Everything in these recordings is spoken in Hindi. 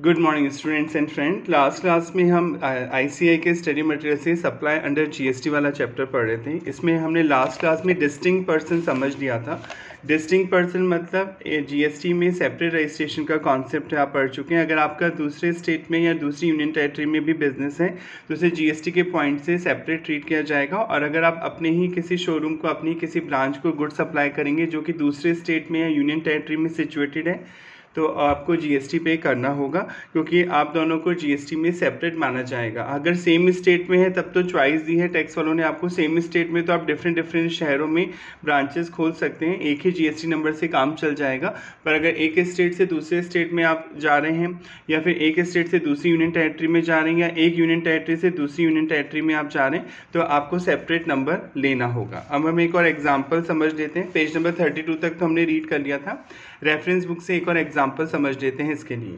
Good morning students and friend. Last class में हम आईसीआई के स्टडी मटेरियल से सप्लाई अंडर जीएसटी वाला चैप्टर पढ़ रहे थे। इसमें हमने लास्ट क्लास में डिस्टिंक्ट पर्सन समझ लिया था। डिस्टिंक्ट पर्सन मतलब जीएसटी में सेपरेट रजिस्ट्रेशन का कॉन्सेप्ट है, आप पढ़ चुके हैं। अगर आपका दूसरे स्टेट में या दूसरी यूनियन टेरिटरी में भी बिजनेस है तो उसे जीएसटी के पॉइंट से सेपरेट ट्रीट किया जाएगा। और अगर आप अपने ही किसी शोरूम को, अपनी किसी ब्रांच को गुड सप्लाई करेंगे जो कि दूसरे स्टेट में या यूनियन टेरिटरी में सिचुएटेड है तो आपको जीएसटी पे करना होगा, क्योंकि आप दोनों को जीएसटी में सेपरेट माना जाएगा। अगर सेम स्टेट में है तब तो चॉइस दी है टैक्स वालों ने आपको। सेम स्टेट में तो आप डिफरेंट शहरों में ब्रांचेस खोल सकते हैं, एक ही जीएसटी नंबर से काम चल जाएगा। पर अगर एक स्टेट से दूसरे स्टेट में आप जा रहे हैं या फिर एक स्टेट से दूसरी यूनियन टेरिटरी में जा रहे हैं या एक यूनियन टेरिटरी से दूसरी यूनियन टेरिटरी में आप जा रहे हैं तो आपको सेपरेट नंबर लेना होगा। अब हम एक और एग्जाम्पल समझ लेते हैं। पेज नंबर 32 तक तो हमने रीड कर लिया था। रेफरेंस बुक से एक और एग्जाम्पल समझ लेते हैं इसके लिए।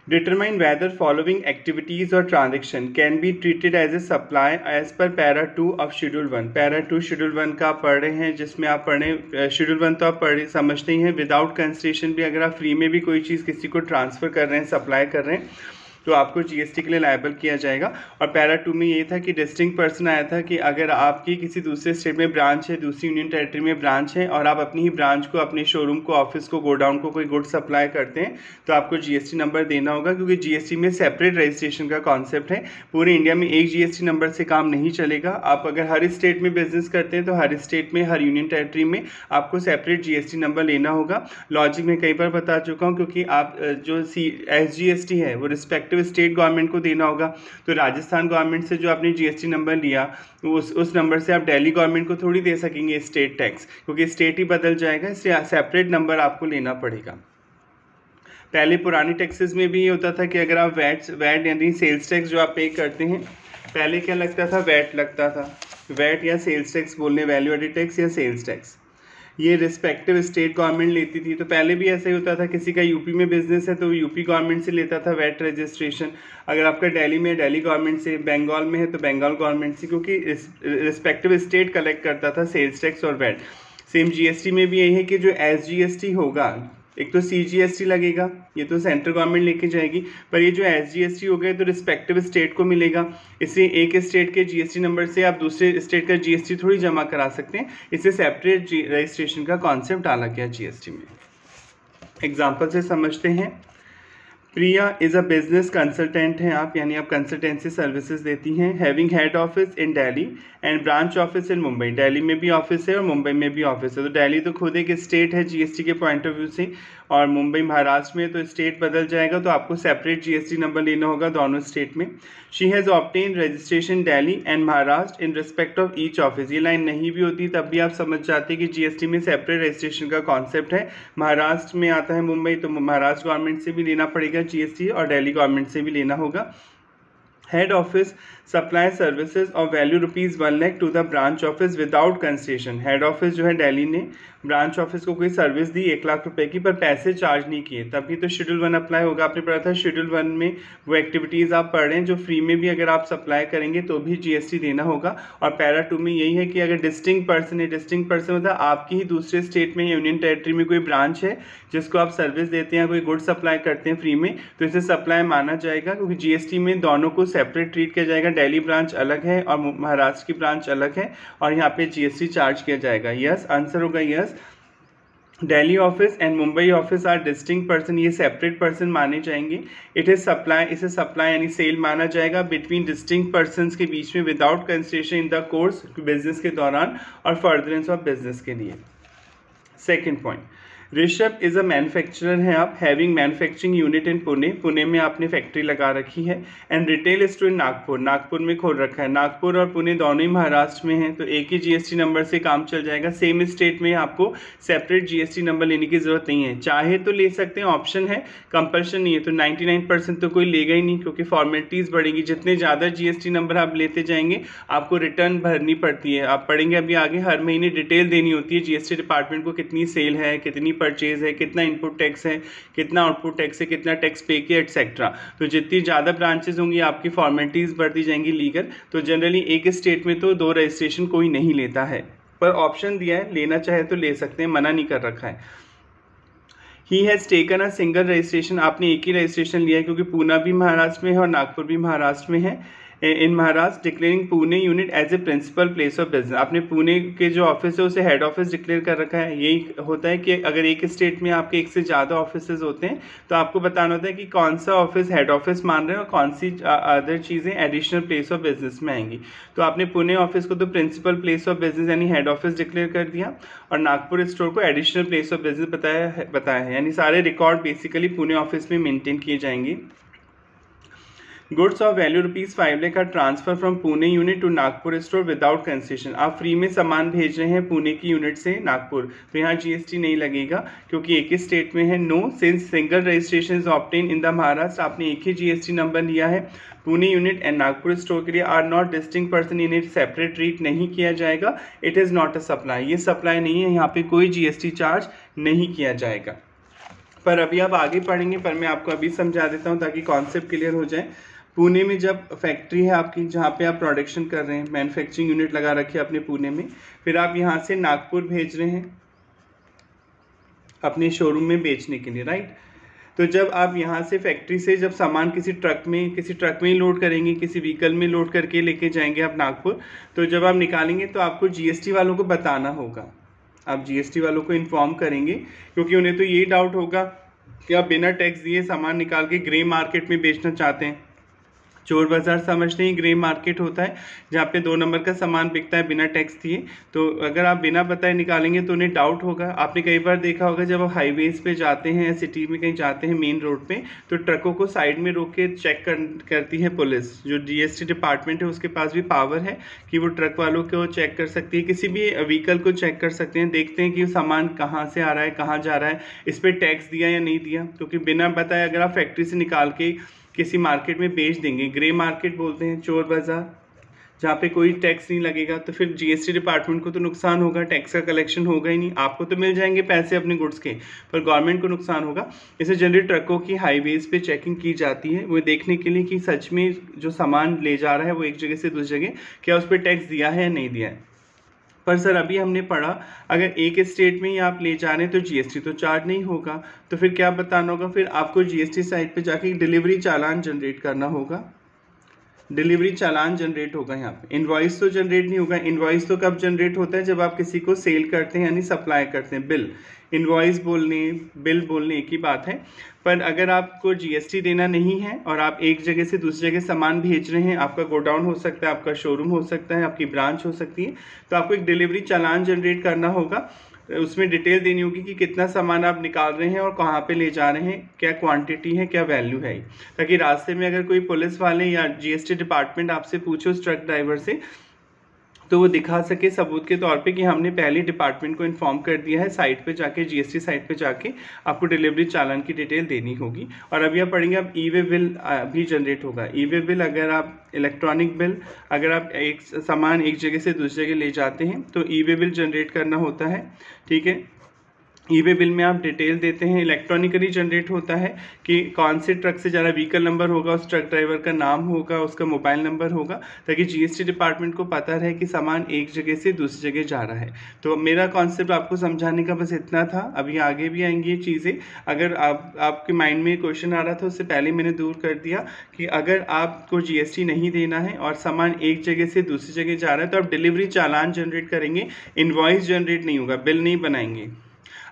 Determine whether following activities or transaction can be treated as a supply as per para 2 of schedule 1। para 2 schedule 1 का आप पढ़ रहे हैं, जिसमें आप पढ़े schedule 1 तो आप पढ़े समझते ही हैं। विदाउट कंसिडरेशन भी अगर आप फ्री में भी कोई चीज़ किसी को ट्रांसफ़र कर रहे हैं, सप्लाई कर रहे हैं तो आपको जीएसटी के लिए लायबल किया जाएगा। और पैरा 2 में ये था कि डिस्टिंक्ट पर्सन आया था कि अगर आपकी किसी दूसरे स्टेट में ब्रांच है, दूसरी यूनियन टेरिटरी में ब्रांच है और आप अपनी ही ब्रांच को, अपने शोरूम को, ऑफिस को, गोडाउन को कोई गुड सप्लाई करते हैं तो आपको जीएसटी नंबर देना होगा, क्योंकि जीएसटी में सेपरेट रजिस्ट्रेशन का कॉन्सेप्ट है। पूरे इंडिया में एक जीएसटी नंबर से काम नहीं चलेगा। आप अगर हर स्टेट में बिजनेस करते हैं तो हर स्टेट में, हर यूनियन टेरिटरी में आपको सेपरेट जीएसटी नंबर लेना होगा। लॉजिक में कई बार बता चुका हूँ, क्योंकि आप जो एसजीएसटी है वो रिस्पेक्टिव स्टेट गवर्नमेंट को देना होगा। तो राजस्थान गवर्नमेंट से जो आपने जीएसटी नंबर लिया उस नंबर से आप दिल्ली गवर्नमेंट को थोड़ी दे सकेंगे स्टेट टैक्स, क्योंकि स्टेट ही बदल जाएगा, इसलिए सेपरेट नंबर आपको लेना पड़ेगा। पहले पुरानी टैक्सेस में भी ये होता था कि अगर आप वैट यानी सेल्स टैक्स जो आप पे करते हैं, पहले क्या लगता था, वैट लगता था। वैट या सेल्स टैक्स बोलने, वैल्यू एडेड टैक्स या सेल्स टैक्स, ये रिस्पेक्टिव स्टेट गवर्नमेंट लेती थी। तो पहले भी ऐसा ही होता था, किसी का यूपी में बिजनेस है तो यूपी गवर्नमेंट से लेता था वैट रजिस्ट्रेशन। अगर आपका दिल्ली में है, दिल्ली गवर्नमेंट से, बंगाल में है तो बंगाल गवर्नमेंट से, क्योंकि रिस्पेक्टिव स्टेट कलेक्ट करता था सेल्स टैक्स और वैट। सेम जीएसटी में भी यही है कि जो एसजीएसटी होगा, एक तो सीजीएसटी लगेगा, ये तो सेंट्रल गवर्नमेंट लेके जाएगी, पर ये जो एसजीएसटी हो गया तो रिस्पेक्टिव स्टेट को मिलेगा। इसलिए एक स्टेट के जीएसटी नंबर से आप दूसरे स्टेट का जीएसटी थोड़ी जमा करा सकते हैं, इससे सेपरेट रजिस्ट्रेशन का कॉन्सेप्ट डाला गया जीएसटी में। एग्जाम्पल से समझते हैं। प्रिया इज़ अ बिजनेस कंसल्टेंट हैं आप, यानी आप कंसल्टेंसी सर्विसेज देती हैं। Having head office in Delhi and branch office in Mumbai. Delhi में भी ऑफिस है और मुंबई में भी ऑफिस है। तो दिल्ली तो खुद एक स्टेट है जीएसटी के पॉइंट ऑफ व्यू से, और मुंबई महाराष्ट्र में, तो स्टेट बदल जाएगा तो आपको सेपरेट जीएसटी नंबर लेना होगा दोनों स्टेट में। She has obtain registration Delhi and Maharashtra in respect of each office. ये लाइन नहीं भी होती तब भी आप समझ जाते कि जीएसटी में सेपरेट रजिस्ट्रेशन का कॉन्सेप्ट है। महाराष्ट्र में आता है मुंबई तो महाराष्ट्र गवर्नमेंट से भी लेना पड़ेगा जीएसटी और दिल्ली गवर्नमेंट से भी लेना होगा। हेड ऑफिस सप्लाई सर्विसेज और value ₹1 lakh to the branch office without concession. Head office जो है दिल्ली ने ब्रांच ऑफिस को कोई सर्विस दी ₹1,00,000 की, पर पैसे चार्ज नहीं किए, तभी तो शेड्यूल 1 अप्लाई होगा। आपने पढ़ा था शेड्यूल 1 में वो एक्टिविटीज़ आप पढ़ रहे हैं जो फ्री में भी अगर आप सप्लाई करेंगे तो भी जीएसटी देना होगा। और पैरा 2 में यही है कि अगर डिस्टिंक्ट पर्सन है, डिस्टिंक्ट पर्सन मतलब आपकी ही दूसरे स्टेट में यूनियन टेरिटरी में कोई ब्रांच है जिसको आप सर्विस देते हैं, कोई गुड सप्लाई करते हैं फ्री में, तो इसे सप्लाई माना जाएगा, क्योंकि जीएसटी में दोनों को सेपरेट ट्रीट किया जाएगा। दिल्ली ब्रांच अलग है और महाराष्ट्र की ब्रांच अलग है और यहाँ पे जीएसटी चार्ज किया जाएगा। यस, आंसर होगा yes. Delhi office and Mumbai office are distinct person, ये सेपरेट पर्सन माने जाएंगे। इट इज सप्लाई, इसे सप्लाई यानी सेल माना जाएगा बिटवीन डिस्टिंक्ट पर्सन्स के बीच में without consideration in the course, business के दौरान और फर्दरेंस ऑफ बिजनेस के लिए। Second point, Rishabh is a manufacturer हैं आप, having manufacturing unit in Pune, Pune में आपने फैक्ट्री लगा रखी है, and retail store in Nagpur, Nagpur में खोल रखा है। नागपुर और पुणे दोनों ही महाराष्ट्र में हैं, तो एक ही जीएसटी नंबर से काम चल जाएगा। सेम स्टेट में आपको सेपरेट जीएसटी नंबर लेने की ज़रूरत नहीं है, चाहे तो ले सकते हैं, ऑप्शन है, कंपल्शन नहीं है। तो 99% तो कोई लेगा ही नहीं, क्योंकि फॉर्मेलिटीज़ बढ़ेगी। जितने ज़्यादा जीएसटी नंबर आप लेते जाएंगे आपको रिटर्न भरनी पड़ती है। आप पढ़ेंगे अभी आगे, हर महीने डिटेल देनी होती है जीएसटी डिपार्टमेंट को, कितनी सेल है, कितनी परचेज है, कितना इनपुट टैक्स है, कितना आउटपुट टैक्स है, कितना टैक्स पे किया, एटसेट्रा। तो जितनी ज़्यादा ब्रांचेज होंगी आपकी फॉर्मेलिटीज़ बढ़ती जाएंगी लीगल। तो जनरली एक स्टेट में तो 2 रजिस्ट्रेशन कोई नहीं लेता है। पर ऑप्शन दिया है, लेना चाहे तो ले सकते हैं, मना नहीं कर रखा है। He has taken a single registration, आपने एक ही रजिस्ट्रेशन लिया है क्योंकि पूना भी महाराष्ट्र में है और नागपुर भी महाराष्ट्र में है। In Maharashtra declaring Pune unit as a principal place of business, आपने पुणे के जो ऑफिस है उसे हेड ऑफिस डिक्लेयर कर रखा है। यही होता है कि अगर एक स्टेट में आपके एक से ज़्यादा ऑफिसेज होते हैं तो आपको बताना होता है कि कौन सा ऑफिस हेड ऑफिस मान रहे हैं और कौन सी अदर चीज़ें एडिशनल प्लेस ऑफ बिजनेस में आएंगी। तो आपने पुणे ऑफिस को तो प्रिंसिपल प्लेस ऑफ बिजनेस यानी हेड ऑफिस डिक्लेयर कर दिया और नागपुर स्टोर को एडिशनल प्लेस ऑफ बिजनेस बताया है, यानी सारे रिकॉर्ड बेसिकली पुणे ऑफिस में मेंटेन किए जाएंगे। गुड्स ऑफ वैल्यू ₹5 लाख का transfer from Pune unit to Nagpur store without concession, आप फ्री में सामान भेज रहे हैं पुणे की यूनिट से नागपुर, तो यहाँ जीएसटी नहीं लगेगा क्योंकि एक ही स्टेट में है। No since single registration is obtain in the Maharashtra, आपने एक ही जीएसटी नंबर लिया है। Pune unit and Nagpur store के लिए are not distinct person in it, separate treat नहीं किया जाएगा। It is not a supply, ये सप्लाई नहीं है, यहाँ पे कोई जीएसटी चार्ज नहीं किया जाएगा। पर अभी आप आगे पढ़ेंगे, पर मैं आपको अभी समझा देता हूँ ताकि कॉन्सेप्ट क्लियर हो जाए। पुणे में जब फैक्ट्री है आपकी जहाँ पे आप प्रोडक्शन कर रहे हैं, मैन्युफैक्चरिंग यूनिट लगा रखी है अपने पुणे में, फिर आप यहाँ से नागपुर भेज रहे हैं अपने शोरूम में बेचने के लिए, राइट। तो जब आप यहाँ से फैक्ट्री से जब सामान किसी ट्रक में ही लोड करेंगे, किसी व्हीकल में लोड करके लेके जाएंगे आप नागपुर, तो जब आप निकालेंगे तो आपको जीएसटी वालों को बताना होगा, आप जीएसटी वालों को इन्फॉर्म करेंगे क्योंकि उन्हें तो यही डाउट होगा कि आप बिना टैक्स दिए सामान निकाल के ग्रे मार्केट में बेचना चाहते हैं। चोर बाज़ार समझते ही ग्रे मार्केट होता है जहाँ पे 2 नंबर का सामान बिकता है बिना टैक्स दिए। तो अगर आप बिना बताए निकालेंगे तो उन्हें डाउट होगा। आपने कई बार देखा होगा जब आप हाईवेज़ पे जाते हैं या सिटी में कहीं जाते हैं मेन रोड पे, तो ट्रकों को साइड में रोक के चेक करती है पुलिस। जो जीएसटी डिपार्टमेंट है उसके पास भी पावर है कि वो ट्रक वालों को चेक कर सकती है, किसी भी व्हीकल को चेक कर सकते हैं, देखते हैं कि सामान कहाँ से आ रहा है, कहाँ जा रहा है, इस पर टैक्स दिया या नहीं दिया। क्योंकि बिना बताए अगर आप फैक्ट्री से निकाल के किसी मार्केट में बेच देंगे, ग्रे मार्केट बोलते हैं चोर बाज़ार, जहाँ पे कोई टैक्स नहीं लगेगा, तो फिर जीएसटी डिपार्टमेंट को तो नुकसान होगा, टैक्स का कलेक्शन होगा ही नहीं। आपको तो मिल जाएंगे पैसे अपने गुड्स के, पर गवर्नमेंट को नुकसान होगा। इसे जनरली ट्रकों की हाईवेज़ पे चेकिंग की जाती है, वो देखने के लिए कि सच में जो सामान ले जा रहा है वो एक जगह से दूसरी जगह क्या उस पर टैक्स दिया है या नहीं दिया है। पर सर अभी हमने पढ़ा अगर एक स्टेट में ही आप ले जा रहे हैं तो जीएसटी तो चार्ज नहीं होगा, तो फिर क्या बताना होगा, फिर आपको जीएसटी साइट पे जाके डिलीवरी चालान जनरेट करना होगा। डिलीवरी चालान जनरेट होगा यहाँ पे, इनवॉइस तो जनरेट नहीं होगा। इनवॉइस तो कब जनरेट होता है, जब आप किसी को सेल करते हैं यानी सप्लाई करते हैं। बिल, इनवॉइस बोलने बिल बोलने एक ही बात है। पर अगर आपको जीएसटी देना नहीं है और आप एक जगह से दूसरी जगह सामान भेज रहे हैं, आपका गोडाउन हो सकता है, आपका शोरूम हो सकता है, आपकी ब्रांच हो सकती है, तो आपको एक डिलीवरी चालान जनरेट करना होगा। उसमें डिटेल देनी होगी कि कितना सामान आप निकाल रहे हैं और कहाँ पे ले जा रहे हैं, क्या क्वांटिटी है, क्या वैल्यू है, ताकि रास्ते में अगर कोई पुलिस वाले या जीएसटी डिपार्टमेंट आपसे पूछे उस ट्रक ड्राइवर से, तो वो दिखा सके सबूत के तौर पे कि हमने पहले डिपार्टमेंट को इन्फॉर्म कर दिया है। साइट पे जाके जीएसटी साइट पे जाके आपको डिलीवरी चालान की डिटेल देनी होगी। और अभी आप पढ़ेंगे, अब ई वे बिल भी जनरेट होगा। ई वे बिल, अगर आप इलेक्ट्रॉनिक बिल, अगर आप एक सामान एक जगह से दूसरी जगह ले जाते हैं तो ई वे बिल जनरेट करना होता है, ठीक है। ई वे बिल में आप डिटेल देते हैं, इलेक्ट्रॉनिकली जनरेट होता है कि कौन से ट्रक से जा रहा है, व्हीकल नंबर होगा, उस ट्रक ड्राइवर का नाम होगा, उसका मोबाइल नंबर होगा, ताकि जीएसटी डिपार्टमेंट को पता रहे कि सामान एक जगह से दूसरी जगह जा रहा है। तो मेरा कॉन्सेप्ट आपको समझाने का बस इतना था। अभी आगे भी आएंगी ये चीज़ें। अगर आपके माइंड में क्वेश्चन आ रहा था उससे पहले मैंने दूर कर दिया कि अगर आपको जीएसटी नहीं देना है और सामान एक जगह से दूसरी जगह जा रहा है तो आप डिलीवरी चालान जनरेट करेंगे, इनवॉइस जनरेट नहीं होगा, बिल नहीं बनाएंगे।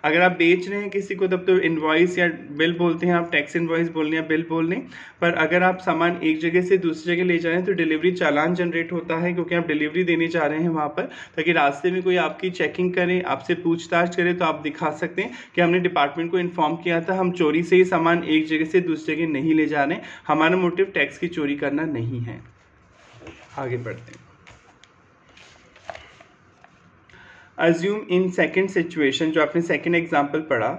अगर आप बेच रहे हैं किसी को तब तो इनवॉइस या बिल बोलते हैं, आप टैक्स इनवॉइस बोलने या बिल बोलने। पर अगर आप सामान एक जगह से दूसरी जगह ले जा रहे हैं तो डिलीवरी चालान जनरेट होता है, क्योंकि आप डिलीवरी देने जा रहे हैं वहाँ पर, ताकि रास्ते में कोई आपकी चेकिंग करे, आपसे पूछताछ करे तो आप दिखा सकते हैं कि हमने डिपार्टमेंट को इन्फॉर्म किया था, हम चोरी से ही सामान एक जगह से दूसरी जगह नहीं ले जा रहे, हमारा मोटिव टैक्स की चोरी करना नहीं है। आगे बढ़ते हैं। Assume in second situation, जो आपने second example पढ़ा,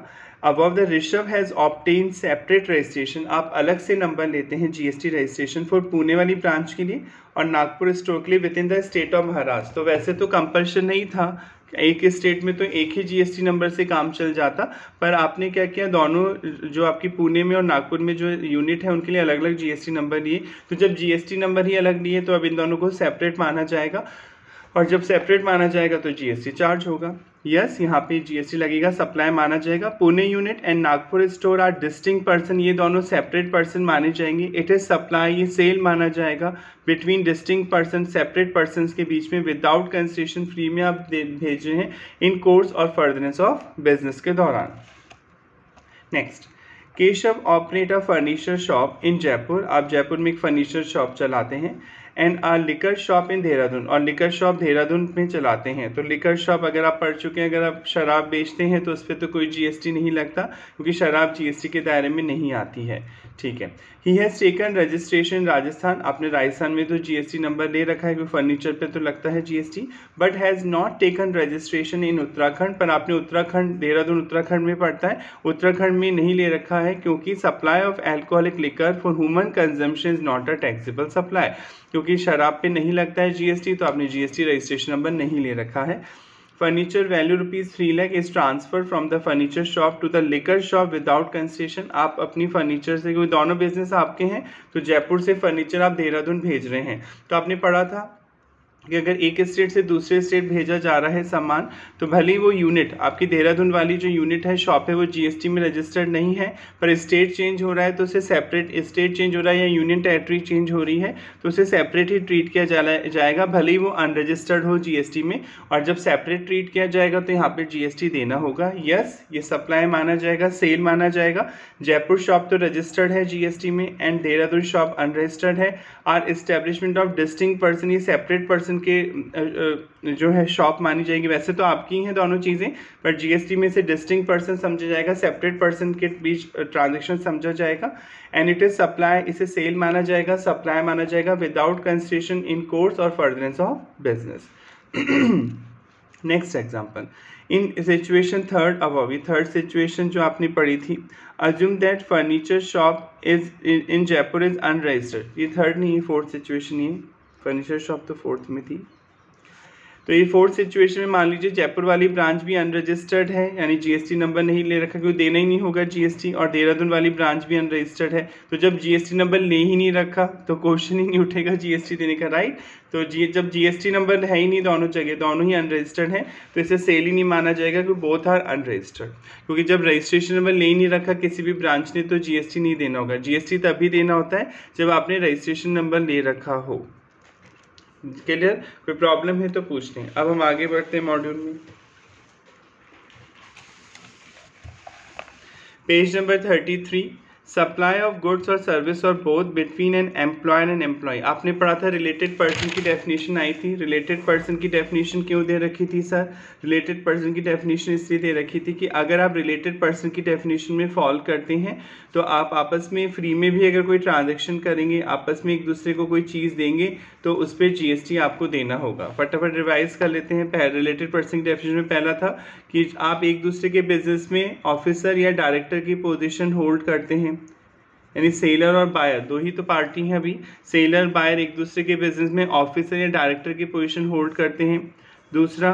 above the Rishabh has obtained separate registration, आप अलग से नंबर लेते हैं जीएसटी रजिस्ट्रेशन फॉर पुणे वाली ब्रांच के लिए और नागपुर स्टोर के लिए with in the state of Maharashtra. तो वैसे तो कंपल्शन नहीं था, एक स्टेट में तो एक ही जीएसटी नंबर से काम चल जाता, पर आपने क्या किया, दोनों जो आपकी पुणे में और नागपुर में जो यूनिट है उनके लिए अलग अलग जीएसटी नंबर लिए। तो जब जीएसटी नंबर ही अलग लिए तो अब इन दोनों को सेपरेट माना जाएगा और जब सेपरेट माना जाएगा तो जीएसटी चार्ज होगा। यस, यहाँ पे जीएसटी लगेगा, सप्लाई माना जाएगा। Pune unit and Nagpur store are distinct person, ये दोनों सेपरेट पर्सन माने जाएंगे। इट इज सप्लाई, ये सेल माना जाएगा between distinct person, separate person के बीच में, विदाउट कंसेशन, फ्री में आप भेज रहे हैं in course or furtherance of business के दौरान। Next, Keshav operate a furniture shop in Jaipur, आप जयपुर में एक फर्नीचर शॉप चलाते हैं। And a liquor shop in Dehradun, और लिकर शॉप देहरादून में चलाते हैं। तो लिकर शॉप अगर आप पढ़ चुके हैं, अगर आप शराब बेचते हैं तो उस पर तो कोई जीएसटी नहीं लगता, क्योंकि शराब जीएसटी के दायरे में नहीं आती है। ठीक है। He has taken registration Rajasthan, आपने राजस्थान में तो जीएसटी नंबर ले रखा है, क्योंकि फर्नीचर पे तो लगता है GST. But has not taken registration in Uttarakhand, पर आपने उत्तराखंड, देहरादून उत्तराखंड में पड़ता है, उत्तराखंड में नहीं ले रखा है, क्योंकि supply of alcoholic liquor for human consumption is not a taxable supply, क्योंकि शराब पे नहीं लगता है जीएसटी, तो आपने जीएसटी रजिस्ट्रेशन नंबर नहीं ले रखा है। Furniture value ₹3 lakh is transfer from the furniture shop to the liquor shop without concession, आप अपनी फर्नीचर से, कोई दोनों बिजनेस आपके हैं, तो जयपुर से फर्नीचर आप देहरादून भेज रहे हैं। तो आपने पढ़ा था कि अगर एक स्टेट से दूसरे स्टेट भेजा जा रहा है सामान, तो भले ही वो यूनिट, आपकी देहरादून वाली जो यूनिट है, शॉप है, वो जीएसटी में रजिस्टर्ड नहीं है, पर स्टेट चेंज हो रहा है तो उसे सेपरेट, स्टेट चेंज हो रहा है या यूनियन टेरिटरी चेंज हो रही है तो उसे सेपरेट ही ट्रीट किया जाएगा, भले ही वो अनरजिस्टर्ड हो जीएसटी में। और जब सेपरेट ट्रीट किया जाएगा तो यहाँ पर जीएसटी देना होगा। यस, ये सप्लाई माना जाएगा, सेल माना जाएगा। जयपुर शॉप तो रजिस्टर्ड है जीएसटी में, एंड देहरादून शॉप अनरजिस्टर्ड है। Are establishment of distinct person, ये सेपरेट पर्सन के जो है शॉप मानी जाएगी। वैसे तो आपकी हैं दोनों चीज़ें, पर जीएसटी में से डिस्टिंक्ट पर्सन समझा जाएगा, सेपरेट पर्सन के बीच ट्रांजैक्शन समझा जाएगा। एंड इट इज सप्लाई, इसे सेल माना जाएगा, सप्लाई माना जाएगा without concession in course or furtherance of business. Next example, in situation third above, third situation जो आपने पढ़ी थी, assume that furniture shop is in Jaipur is unregistered, ये थर्ड नहीं, ये फोर्थ सिचुएशन, ये फर्नीचर शॉप तो फोर्थ में थी। तो ये फोर्थ सिचुएशन में मान लीजिए जयपुर वाली ब्रांच भी अनरजिस्टर्ड है, यानी जीएसटी नंबर नहीं ले रखा, क्योंकि देना ही नहीं होगा जीएसटी, और देहरादून वाली ब्रांच भी अनरजिस्टर्ड है। तो जब जीएसटी नंबर ले ही नहीं रखा तो क्वेश्चन ही नहीं उठेगा जीएसटी देने का, राइट। तो जब जीएसटी नंबर है ही नहीं दोनों जगह, दोनों ही अनरजिस्टर्ड है, तो इसे सेल ही नहीं माना जाएगा, क्योंकि बोथ आर अनरजिस्टर्ड। क्योंकि जब रजिस्ट्रेशन नंबर ले ही नहीं रखा किसी भी ब्रांच ने तो जीएसटी नहीं देना होगा। जीएसटी तभी देना होता है जब आपने रजिस्ट्रेशन नंबर ले रखा हो। क्लियर? कोई प्रॉब्लम है तो पूछ लें। अब हम आगे बढ़ते हैं मॉड्यूल में। Page number 33, supply of goods और सर्विस और both between an employer and employee. आपने पढ़ा था रिलेटेड पर्सन की डेफिनेशन आई थी। रिलेटेड पर्सन की डेफिनेशन क्यों दे रखी थी सर? रिलेटेड पर्सन की डेफिनेशन इसलिए दे रखी थी कि अगर आप रिलेटेड पर्सन की डेफिनेशन में फॉल करते हैं तो आप आपस में फ्री में भी अगर कोई ट्रांजैक्शन करेंगे, आपस में एक दूसरे को कोई चीज़ देंगे तो उस पर जीएसटी आपको देना होगा। फटाफट रिवाइज कर लेते हैं। रिलेटेड पर्सन की डेफिनेशन में पहला था कि आप एक दूसरे के बिजनेस में ऑफिसर या डायरेक्टर की पोजीशन होल्ड करते हैं, यानी सेलर और बायर दो ही तो पार्टी हैं अभी। सेलर बायर एक दूसरे के बिजनेस में ऑफिसर या डायरेक्टर की पोजीशन होल्ड करते हैं। दूसरा,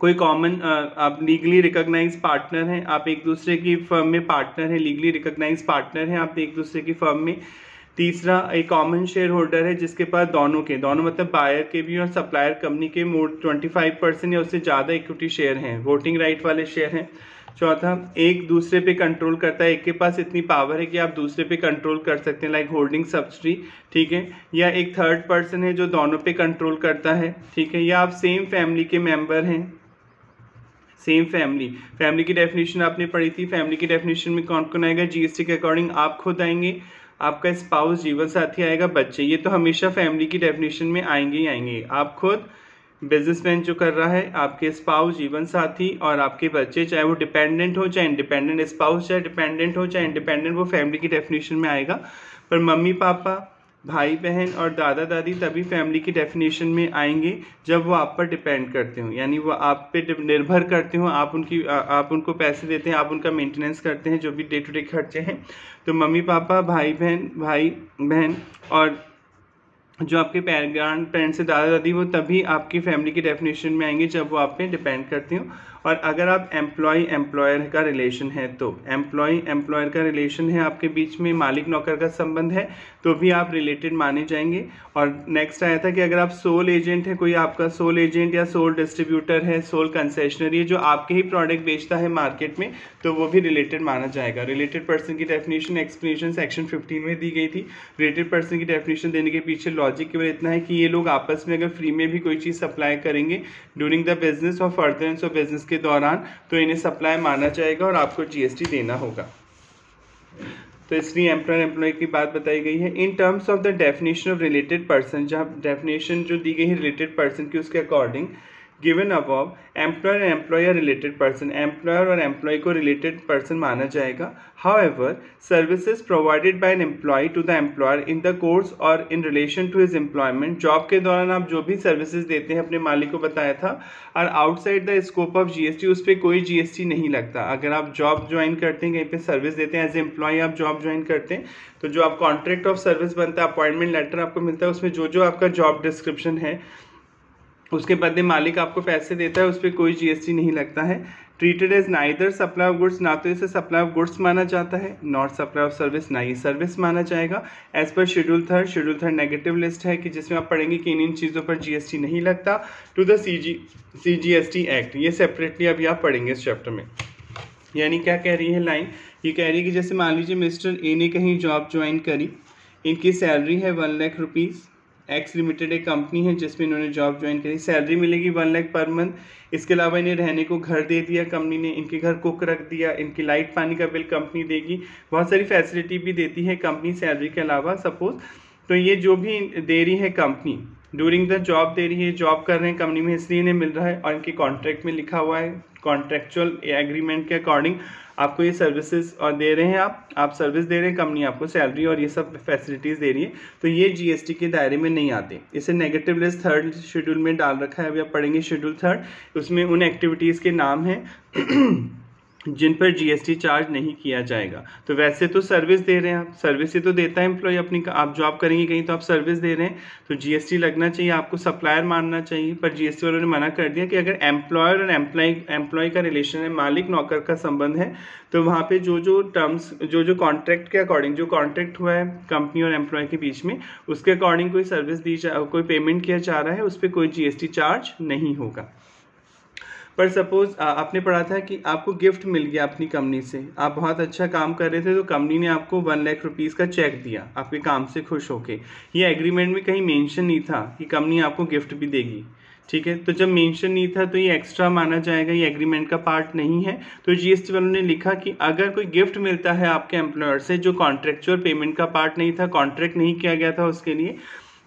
कोई कॉमन आप लीगली रिकॉग्नाइज पार्टनर हैं, आप एक दूसरे की फर्म में पार्टनर हैं, लीगली रिकॉग्नाइज पार्टनर हैं आप एक दूसरे की फर्म में। तीसरा, एक कॉमन शेयर होल्डर है जिसके पास दोनों मतलब बायर के भी और सप्लायर कंपनी के मोर 25% या उससे ज़्यादा इक्विटी शेयर हैं, वोटिंग राइट वाले शेयर हैं। चौथा, एक दूसरे पे कंट्रोल करता है, एक के पास इतनी पावर है कि आप दूसरे पे कंट्रोल कर सकते हैं, लाइक होल्डिंग सब्सिडी, ठीक है। या एक थर्ड पर्सन है जो दोनों पे कंट्रोल करता है, ठीक है। या आप सेम फैमिली के मेंबर हैं, सेम फैमिली की डेफिनेशन आपने पढ़ी थी। फैमिली की डेफिनेशन में कौन कौन आएगा? जीएसटी के अकॉर्डिंग आप खुद आएंगे, आपका स्पाउस जीवन साथी आएगा, बच्चे, ये तो हमेशा फैमिली की डेफिनेशन में आएंगे ही आएंगे। आप खुद, बिजनेसमैन जो कर रहा है, आपके स्पाउस जीवन साथी और आपके बच्चे, चाहे वो डिपेंडेंट हो चाहे इंडिपेंडेंट, स्पाउस चाहे डिपेंडेंट हो चाहे इंडिपेंडेंट, वो फैमिली की डेफिनेशन में आएगा। पर मम्मी पापा, भाई बहन और दादा दादी तभी फैमिली की डेफिनेशन में आएंगे जब वो आप पर डिपेंड करते हो, यानी वो आप पे निर्भर करते हो, आप उनको पैसे देते हैं, आप उनका मेंटेनेंस करते हैं, जो भी डे टू डे खर्चे हैं। तो मम्मी पापा, भाई बहन और जो आपके ग्रैंड पेरेंट्स से दादा दादी, वो तभी आपकी फैमिली की डेफिनेशन में आएंगे जब वो आप पे डिपेंड करते हो। और अगर आप एम्प्लॉय एम्प्लॉयर का रिलेशन है तो एम्प्लॉय एम्प्लॉयर का रिलेशन है, आपके बीच में मालिक नौकर का संबंध है, तो भी आप रिलेटेड माने जाएंगे। और नेक्स्ट आया था कि अगर आप सोल एजेंट है, कोई आपका सोल एजेंट या सोल डिस्ट्रीब्यूटर है, सोल कंसेशनरी है जो आपके ही प्रोडक्ट बेचता है मार्केट में, तो वो भी रिलेटेड माना जाएगा। रिलेटेड पर्सन की डेफिनेशन एक्सप्लेनेशन सेक्शन 15 में दी गई थी। रिलेटेड पर्सन की डेफिनेशन देने के पीछे लॉजिक केवल इतना है कि ये लोग आपस में अगर फ्री में भी कोई चीज़ सप्लाई करेंगे ड्यूरिंग द बिजनेस और फर्दरेंस ऑफ बिजनेस के दौरान, तो इन्हें सप्लाई माना जाएगा और आपको जीएसटी देना होगा। तो इसलिए एम्प्लॉयर एम्प्लॉय की बात बताई गई है। In terms of the definition of related person, जहाँ डेफिनेशन जो दी गई है रिलेटेड पर्सन की उसके according, given above employer and employee related person, employer और एम्प्लॉय को रिलेटेड पर्सन माना जाएगा। However services provided by an employ to the employer in the course और in relation to his employment, job के दौरान आप जो भी सर्विसेज देते हैं अपने मालिक को बताया था, और outside the scope of GST, उस पर कोई जीएसटी नहीं लगता। अगर आप जॉब ज्वाइन करते हैं, कहीं पे सर्विस देते हैं, एज एम्प्लॉय आप जॉब ज्वाइन करते हैं, तो जो आप कॉन्ट्रैक्ट ऑफ सर्विस बनता है, अपॉइंटमेंट लेटर आपको मिलता है, उसमें जो जो आपका जॉब डिस्क्रिप्शन है उसके बदले मालिक आपको पैसे देता है, उस पर कोई जीएसटी नहीं लगता है। Treated as neither supply of goods, ना तो इसे सप्लाई ऑफ गुड्स माना जाता है, नॉट सप्लाई ऑफ सर्विस, ना ही सर्विस माना जाएगा। As per schedule third negative list है कि जिसमें आप पढ़ेंगे कि इन चीज़ों पर जीएसटी नहीं लगता। टू द सीजीएसटी एक्ट, ये सेपरेटली अभी आप पढ़ेंगे इस चैप्टर में। यानी क्या कह रही है लाइन, ये कह रही है कि जैसे मान लीजिए मिस्टर ए ने कहीं जॉब ज्वाइन करी, इनकी सैलरी है 1 लाख रुपीज़, एक्स लिमिटेड एक कंपनी है जिसमें इन्होंने जॉब ज्वाइन करी, सैलरी मिलेगी 1 लाख पर मंथ। इसके अलावा इन्हें रहने को घर दे दिया कंपनी ने, इनके घर कुक रख दिया, इनकी लाइट पानी का बिल कंपनी देगी, बहुत सारी फैसिलिटी भी देती है कंपनी सैलरी के अलावा सपोज। तो ये जो भी दे रही है कंपनी ड्यूरिंग द जॉब दे रही है, जॉब कर रहे हैं कंपनी में इसलिए इन्हें मिल रहा है, और इनके कॉन्ट्रैक्ट में लिखा हुआ है, कॉन्ट्रैक्चुअल एग्रीमेंट के अकॉर्डिंग आपको ये सर्विसेज और दे रहे हैं, आप सर्विस दे रहे हैं, कंपनी आपको सैलरी और ये सब फैसिलिटीज़ दे रही है, तो ये जीएसटी के दायरे में नहीं आते। इसे नेगेटिव लिस्ट थर्ड शेड्यूल में डाल रखा है, अभी आप पढ़ेंगे शेड्यूल थर्ड, उसमें उन एक्टिविटीज़ के नाम हैं जिन पर जीएसटी चार्ज नहीं किया जाएगा। तो वैसे तो सर्विस दे रहे हैं आप, सर्विस ही तो देता है एम्प्लॉय अपनी, आप जॉब करेंगे कहीं तो आप सर्विस दे रहे हैं, तो जीएसटी लगना चाहिए, आपको सप्लायर मानना चाहिए। पर जीएसटी वालों ने मना कर दिया कि अगर एम्प्लॉयर और एम्प्लॉय का रिलेशन है, मालिक नौकर का संबंध है, तो वहाँ पे जो जो टर्म्स जो कॉन्ट्रैक्ट के अकॉर्डिंग जो कॉन्ट्रैक्ट हुआ है कंपनी और एम्प्लॉय के बीच में, उसके अकॉर्डिंग कोई सर्विस कोई पेमेंट किया जा रहा है, उस पर कोई जीएसटी चार्ज नहीं होगा। पर सपोज आपने पढ़ा था कि आपको गिफ्ट मिल गया अपनी कंपनी से, आप बहुत अच्छा काम कर रहे थे, तो कंपनी ने आपको 1 लाख रुपीज़ का चेक दिया आपके काम से खुश होके। ये एग्रीमेंट में कहीं मेंशन नहीं था कि कंपनी आपको गिफ्ट भी देगी, ठीक है। तो जब मेंशन नहीं था तो ये एक्स्ट्रा माना जाएगा, ये एग्रीमेंट का पार्ट नहीं है। तो जीएसटी वालों ने लिखा कि अगर कोई गिफ्ट मिलता है आपके एम्प्लॉयर से जो कॉन्ट्रेक्चुअल पेमेंट का पार्ट नहीं था, कॉन्ट्रैक्ट नहीं किया गया था उसके लिए,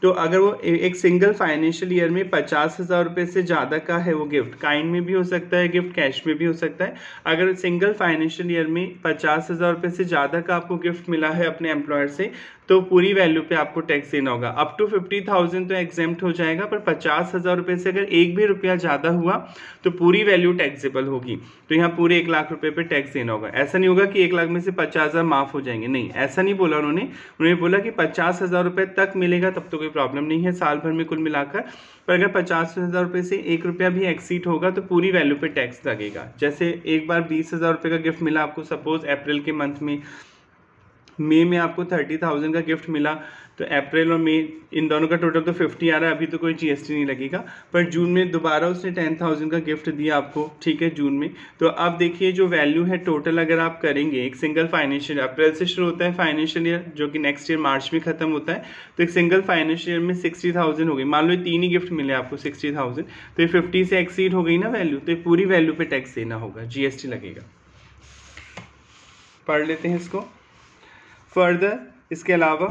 तो अगर वो एक सिंगल फाइनेंशियल ईयर में 50,000 रुपये से ज़्यादा का है वो गिफ्ट, काइंड में भी हो सकता है गिफ्ट, कैश में भी हो सकता है। अगर सिंगल फाइनेंशियल ईयर में 50,000 रुपये से ज़्यादा का आपको गिफ्ट मिला है अपने एम्प्लॉयर से, तो पूरी वैल्यू पे आपको टैक्स देना होगा। अप टू 50,000 तो एग्जेम्प्ट हो जाएगा, पर 50,000 रुपये से अगर एक भी रुपया ज़्यादा हुआ तो पूरी वैल्यू टैक्सेबल होगी। तो यहाँ पूरे 1 लाख रुपये पे टैक्स देना होगा। ऐसा नहीं होगा कि 1 लाख में से 50,000 माफ़ हो जाएंगे, नहीं, ऐसा नहीं बोला उन्होंने बोला कि 50,000 रुपये तक मिलेगा तब तो कोई प्रॉब्लम नहीं है साल भर में कुल मिलाकर, पर अगर 50,000 रुपये से 1 रुपया भी एक्सीड होगा तो पूरी वैल्यू पे टैक्स लगेगा। जैसे एक बार 20,000 रुपये का गिफ्ट मिला आपको सपोज अप्रैल के मंथ में, मई में आपको 30,000 का गिफ्ट मिला, तो अप्रैल और मई इन दोनों का टोटल तो 50 आ रहा है, अभी तो कोई जीएसटी नहीं लगेगा। पर जून में दोबारा उसने 10,000 का गिफ्ट दिया आपको, ठीक है, जून में। तो अब देखिए जो वैल्यू है टोटल अगर आप करेंगे, एक सिंगल फाइनेंशियल अप्रैल से शुरू होता है फाइनेंशियल ईयर जो कि नेक्स्ट ईयर मार्च में खत्म होता है, तो एक सिंगल फाइनेंशियल ईयर में 60,000 हो गई। मान लो 3 ही गिफ्ट मिले आपको 60,000, तो ये 50 से एक्सीड हो गई ना वैल्यू, तो पूरी वैल्यू पे टैक्स देना होगा, जीएसटी लगेगा। पढ़ लेते हैं इसको फर्दर। इसके अलावा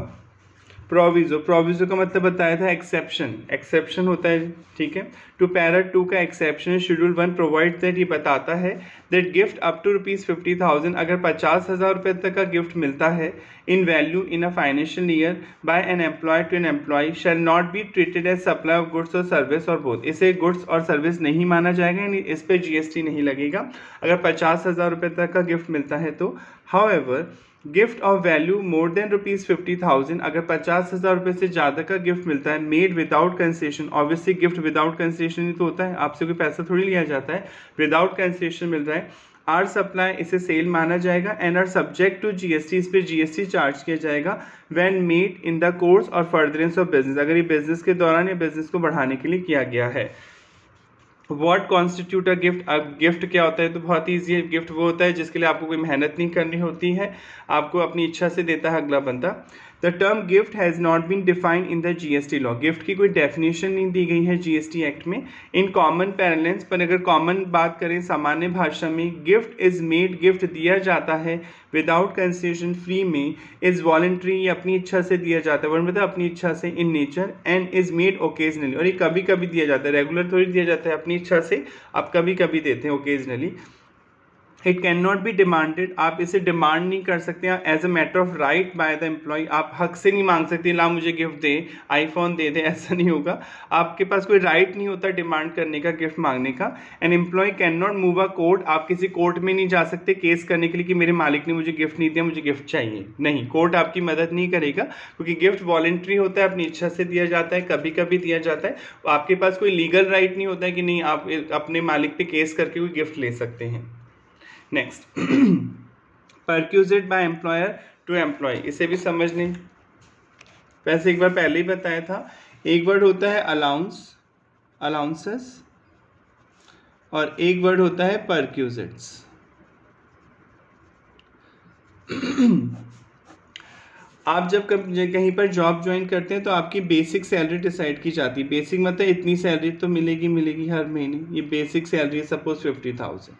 प्रोविजो का मतलब बताया था एक्सेप्शन होता है, ठीक है। टू पैरा 2 का एक्सेप्शन शेड्यूल 1 प्रोवाइड दैट, ये बताता है दैट गिफ्ट अप टू ₹50,000, अगर 50,000 रुपये तक का गिफ्ट मिलता है in value in a financial year by an employ to an employee shall not be treated as supply of goods और सर्विस और बोथ। इसे गुड्स और सर्विस नहीं माना जाएगा, यानी इस पर जीएसटी नहीं लगेगा अगर 50,000 रुपये तक का गिफ्ट मिलता है तो। However gift of value more than ₹50,000, अगर 50,000 रुपये से ज़्यादा का गिफ्ट मिलता है, made without concession, obviously gift without concession ही तो होता है, आपसे कोई पैसा थोड़ी लिया जाता है, विदाउट कंसेशन मिल रहा है, आर सप्लाई इसे सेल माना जाएगा and are subject to GST, इस पर जीएसटी चार्ज किया जाएगा when made in the course or furtherance of business, अगर ये बिजनेस के दौरान या बिजनेस को बढ़ाने के लिए किया गया है। व्हाट कॉन्स्टिट्यूट अ गिफ्ट, अब गिफ्ट क्या होता है, तो बहुत ईजी है। गिफ्ट वो होता है जिसके लिए आपको कोई मेहनत नहीं करनी होती है, आपको अपनी इच्छा से देता है अगला बंदा। The term gift has not been defined in the GST law, gift की कोई डेफिनेशन नहीं दी गई है जीएसटी एक्ट में। इन कॉमन पैरेलेंस, पर अगर कॉमन बात करें सामान्य भाषा में, गिफ्ट इज मेड, गिफ्ट दिया जाता है विदाउट कंसेशन, फ्री में, इज वॉलेंट्री, ये अपनी इच्छा से दिया जाता है, वर्ड मतलब अपनी इच्छा से, in nature, and is made occasionally, और ये कभी कभी दिया जाता है, रेगुलर थोड़ी दिया जाता है, अपनी इच्छा से आप कभी कभी देते हैं occasionally. It can not be demanded, आप इसे डिमांड नहीं कर सकते as a matter of right by the employee, आप हक से नहीं मांग सकते ला मुझे गिफ्ट दे, आईफोन दे दे, ऐसा नहीं होगा, आपके पास कोई राइट नहीं होता डिमांड करने का, गिफ्ट मांगने का। An employee can not move a court, आप किसी कोर्ट में नहीं जा सकते केस करने के लिए कि मेरे मालिक ने मुझे गिफ्ट नहीं दिया, मुझे गिफ्ट चाहिए, नहीं, कोर्ट आपकी मदद नहीं करेगा, क्योंकि गिफ्ट वॉलेंट्री होता है, अपनी इच्छा से दिया जाता है, कभी कभी दिया जाता है, आपके पास कोई लीगल राइट नहीं होता है कि नहीं आप अपने मालिक पे केस करके कोई गिफ्ट ले सकते हैं। Next, perquisite by employer to employee, इसे भी समझ लें, वैसे एक बार पहले ही बताया था, एक वर्ड होता है अलाउंस, अलाउंसेस, और एक वर्ड होता है परक्यूजेड्स। आप जब कहीं पर जॉब ज्वाइन करते हैं तो आपकी बेसिक सैलरी डिसाइड की जाती है, बेसिक मतलब इतनी सैलरी तो मिलेगी हर महीने, ये बेसिक सैलरी है सपोज 50,000,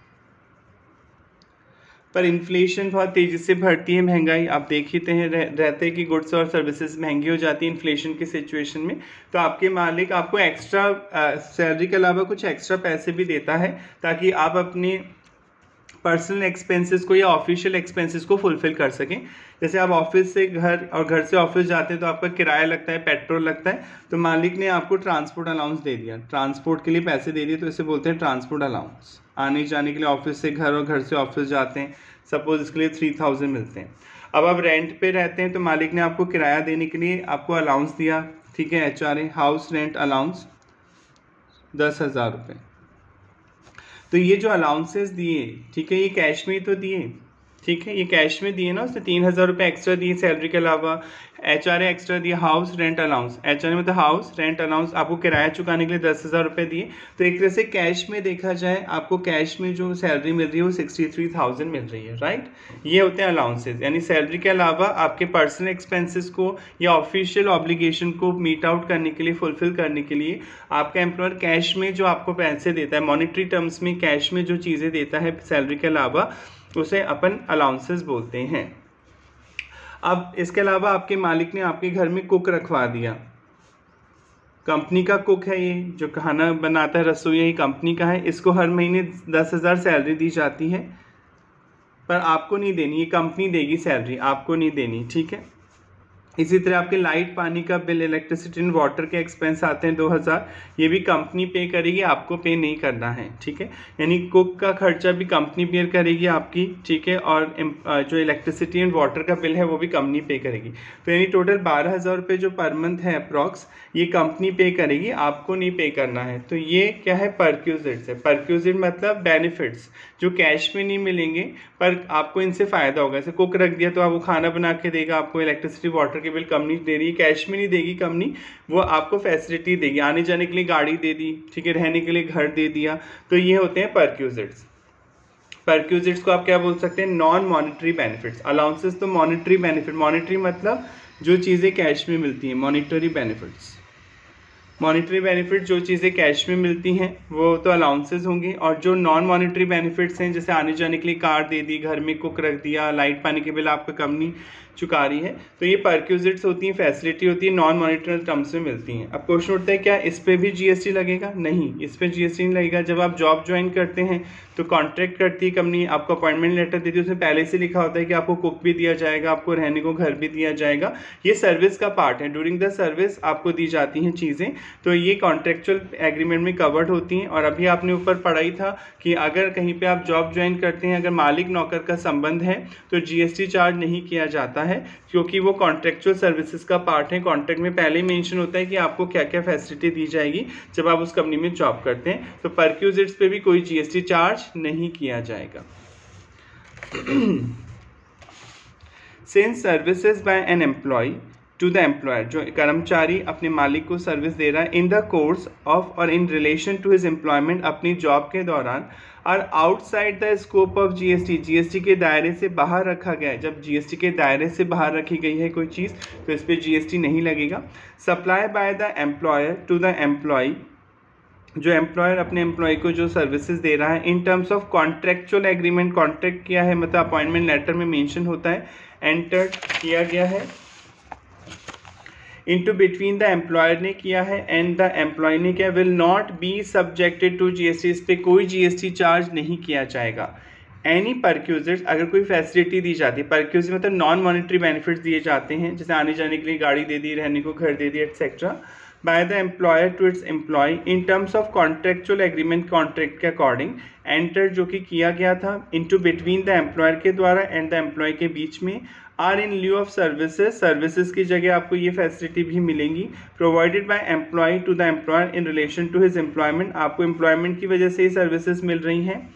पर इन्फ्लेशन बहुत तेज़ी से बढ़ती है, महंगाई आप देखते हैं रहते हैं कि गुड्स और सर्विसेज महंगी हो जाती है इन्फ्लेशन की सिचुएशन में, तो आपके मालिक आपको एक्स्ट्रा सैलरी के अलावा कुछ एक्स्ट्रा पैसे भी देता है ताकि आप अपने पर्सनल एक्सपेंसेस को या ऑफिशियल एक्सपेंसेस को फुलफिल कर सकें। जैसे आप ऑफिस से घर और घर से ऑफिस जाते हैं तो आपका किराया लगता है, पेट्रोल लगता है, तो मालिक ने आपको ट्रांसपोर्ट अलाउंस दे दिया, ट्रांसपोर्ट के लिए पैसे दे दिए, तो इसे बोलते हैं ट्रांसपोर्ट अलाउंस। आने जाने के लिए ऑफिस से घर और घर से ऑफिस जाते हैं, सपोज इसके लिए 3,000 मिलते हैं। अब आप रेंट पे रहते हैं तो मालिक ने आपको किराया देने के लिए आपको अलाउंस दिया, ठीक है, HRA, हाउस रेंट अलाउंस 10,000 रुपये। तो ये जो अलाउंसेस दिए, ठीक है, ये कैश में ही तो दिए, ठीक है, ये कैश में दिए ना, उसने 3,000 रुपये एक्स्ट्रा दिए सैलरी के अलावा, HRA एक्स्ट्रा दिया, हाउस रेंट अलाउंस, HRA मतलब हाउस रेंट अलाउंस, आपको किराया चुकाने के लिए 10,000 रुपये दिए, तो एक तरह से कैश में देखा जाए आपको कैश में जो सैलरी मिल रही है वो 63,000 मिल रही है, राइट। ये होते हैं अलाउंसेज, यानी सैलरी के अलावा आपके पर्सनल एक्सपेंसेस को या ऑफिशियल ऑब्लिगेशन को मीट आउट करने के लिए, फुलफिल करने के लिए आपका एम्प्लॉयर कैश में जो आपको पैसे देता है, मॉनेटरी टर्म्स में कैश में जो चीज़ें देता है सैलरी के अलावा, उसे अपन अलाउंसेस बोलते हैं। अब इसके अलावा आपके मालिक ने आपके घर में कुक रखवा दिया, कंपनी का कुक है, ये जो खाना बनाता है, रसोई, ये कंपनी का है, इसको हर महीने 10,000 सैलरी दी जाती है, पर आपको नहीं देनी, ये कंपनी देगी सैलरी, आपको नहीं देनी, ठीक है। इसी तरह आपके लाइट पानी का बिल, इलेक्ट्रिसिटी एंड वाटर के एक्सपेंस आते हैं 2,000, ये भी कंपनी पे करेगी, आपको पे नहीं करना है, ठीक है। यानी कुक का खर्चा भी कंपनी पे करेगी आपकी, ठीक है, और जो इलेक्ट्रिसिटी एंड वाटर का बिल है वो भी कंपनी पे करेगी। तो यानी टोटल 12,000 रुपये जो पर मंथ है अप्रॉक्स, ये कंपनी पे करेगी, आपको नहीं पे करना है। तो ये क्या है, परक्यूजिट्स है। परक्यूजिट मतलब बेनिफिट्स जो कैश में नहीं मिलेंगे पर आपको इनसे फ़ायदा होगा। जैसे कुक रख दिया तो आप वो खाना बना के देगा, आपको इलेक्ट्रिसिटी वाटर बिल कंपनी दे रही है, कैश में नहीं देगी कंपनी, वो आपको फैसिलिटी देगी, आने जाने के लिए गाड़ी दे दी, ठीक है, रहने के लिए घर दे दिया। तो ये होते हैं परक्यूजिट्स। परक्यूजिट्स को आप क्या बोल सकते हैं, नॉन मॉनिटरी बेनिफिट्स। अलाउंसेस तो मॉनिटरी बेनिफिट, मॉनिटरी मतलब जो चीज़ें कैश में मिलती हैं, मॉनिटरी बेनिफिट्स। मॉनिटरी बेनिफिट जो चीज़ें कैश में मिलती हैं वो तो अलाउंसेस होंगी, और जो नॉन मॉनिटरी बेनिफिट्स हैं जैसे आने जाने के लिए कार दे दी, घर में कुक रख दिया, लाइट पानी के बिल आपका कंपनी चुका रही है, तो ये परक्यूजिट्स होती हैं, फैसिलिटी होती है, नॉन मॉनिटरी टर्म्स में मिलती हैं। अब क्वेश्चन उठता है क्या इस पर भी जीएसटी लगेगा? नहीं, इस पर जीएसटी नहीं लगेगा। जब आप जॉब ज्वाइन करते हैं तो कॉन्ट्रैक्ट करती है कंपनी, आपको अपॉइंटमेंट लेटर देती है, उसमें पहले से लिखा होता है कि आपको कुक भी दिया जाएगा, आपको रहने को घर भी दिया जाएगा। ये सर्विस का पार्ट है, ड्यूरिंग द सर्विस आपको दी जाती हैं चीज़ें, तो ये कॉन्ट्रेक्चुअल एग्रीमेंट में कवर्ड होती हैं। और अभी आपने ऊपर पढ़ा ही था कि अगर कहीं पे आप जॉब ज्वाइन करते हैं, अगर मालिक नौकर का संबंध है तो जीएसटी चार्ज नहीं किया जाता है, क्योंकि वो कॉन्ट्रेक्चुअल सर्विसेज का पार्ट है। कॉन्ट्रैक्ट में पहले ही मेंशन होता है कि आपको क्या क्या फैसिलिटी दी जाएगी जब आप उस कंपनी में जॉब करते हैं। तो परक्यूजिट्स पे भी कोई जीएसटी चार्ज नहीं किया जाएगा। Since services by an employ to the employer, जो कर्मचारी अपने मालिक को सर्विस दे रहा है इन the course of or in relation to his employment, अपनी जॉब के दौरान, और outside the scope of GST, GST के दायरे से बाहर रखा गया है। जब जीएसटी के दायरे से बाहर रखी गई है कोई चीज़ तो इस पर जीएसटी नहीं लगेगा। Supply by the employer to the employee, जो एम्प्लॉयर अपने एम्प्लॉय को जो सर्विसेज दे रहा है in terms of contractual agreement, contract किया है मतलब अपॉइंटमेंट लेटर में मेंशन होता है, एंटर्ड किया गया है, इनटू बिटवीन द एम्प्लॉयर ने किया है एंड द एम्प्लॉय ने किया, will not be subjected to GST, इस पर कोई जीएसटी चार्ज नहीं किया जाएगा। एनी परक्यूजिट्स, अगर कोई फैसिलिटी दी जाती है, परक्यूजिट मतलब नॉन मॉनिटरी बेनिफिट्स दिए जाते हैं, जैसे आने जाने के लिए गाड़ी दे दी, रहने को घर दे दिया etcetera, by the employer to its employee in terms of contractual agreement, contract के अकॉर्डिंग, एंटर जो कि किया गया था इनटू बिटवीन द एम्प्लॉयर के द्वारा एंड द एम्प्लॉय के बीच में, are in lieu of services, services की जगह आपको ये फैसिलिटी भी मिलेंगी, provided by employee to the employer in relation to his employment, आपको एम्प्लॉयमेंट की वजह से ये सर्विसेज मिल रही हैं।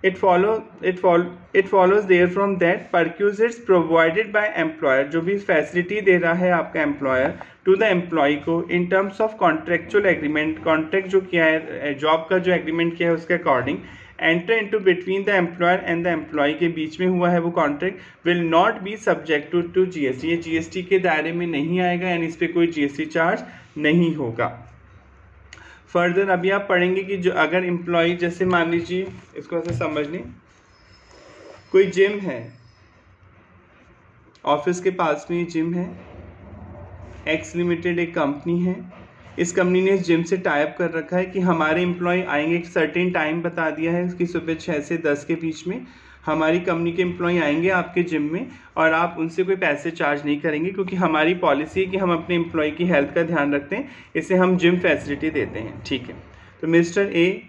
It follows therefrom that perquisites provided by employer, जो भी फैसिलिटी दे रहा है आपका एम्प्लॉयर टू द एम्प्लॉय को इन terms of contractual agreement, contract जो किया है, जॉब का जो एग्रीमेंट किया है उसके according, enter into between the employer and the employee के बीच में हुआ है वो contract, will not be subject to GST, ये जीएसटी के दायरे में नहीं आएगा, यानी इस पर कोई जीएसटी चार्ज नहीं होगा। फर्दर अभी आप पढ़ेंगे कि जो अगर एम्प्लॉय, जैसे मान लीजिए इसको ऐसे समझ लें, कोई जिम है, ऑफिस के पास में ही जिम है, एक्स लिमिटेड एक कंपनी है, इस कंपनी ने इस जिम से टाई अप कर रखा है कि हमारे एम्प्लॉय आएंगे, एक सर्टेन टाइम बता दिया है कि सुबह 6 से 10 के बीच में हमारी कंपनी के एम्प्लॉय आएंगे आपके जिम में, और आप उनसे कोई पैसे चार्ज नहीं करेंगे, क्योंकि हमारी पॉलिसी है कि हम अपने एम्प्लॉय की हेल्थ का ध्यान रखते हैं, इसे हम जिम फैसिलिटी देते हैं। ठीक है, तो मिस्टर ए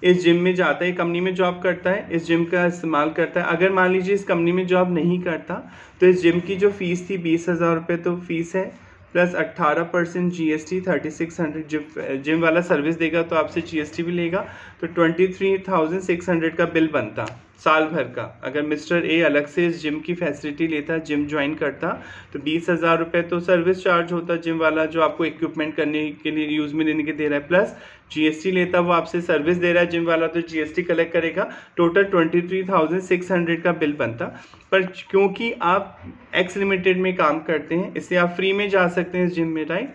इस जिम में जाता है, कंपनी में जॉब करता है, इस जिम का इस्तेमाल करता है। अगर मान लीजिए इस कंपनी में जॉब नहीं करता तो इस जिम की जो फीस थी 20,000 रुपये तो फीस है, प्लस 18% जीएसटी 3600, जिम वाला सर्विस देगा तो आपसे जीएसटी भी लेगा, तो 23,600 का बिल बनता साल भर का। अगर मिस्टर ए अलग से इस जिम की फैसिलिटी लेता, जिम ज्वाइन करता, तो 20,000 रुपये तो सर्विस चार्ज होता जिम वाला, जो आपको इक्विपमेंट करने के लिए यूज़ में लेने के दे रहा है, प्लस जीएसटी लेता, वो आपसे सर्विस दे रहा है जिम वाला तो जीएसटी कलेक्ट करेगा, टोटल 23,600 का बिल बनता। पर क्योंकि आप एक्स लिमिटेड में काम करते हैं, इसलिए आप फ्री में जा सकते हैं इस जिम में, राइट,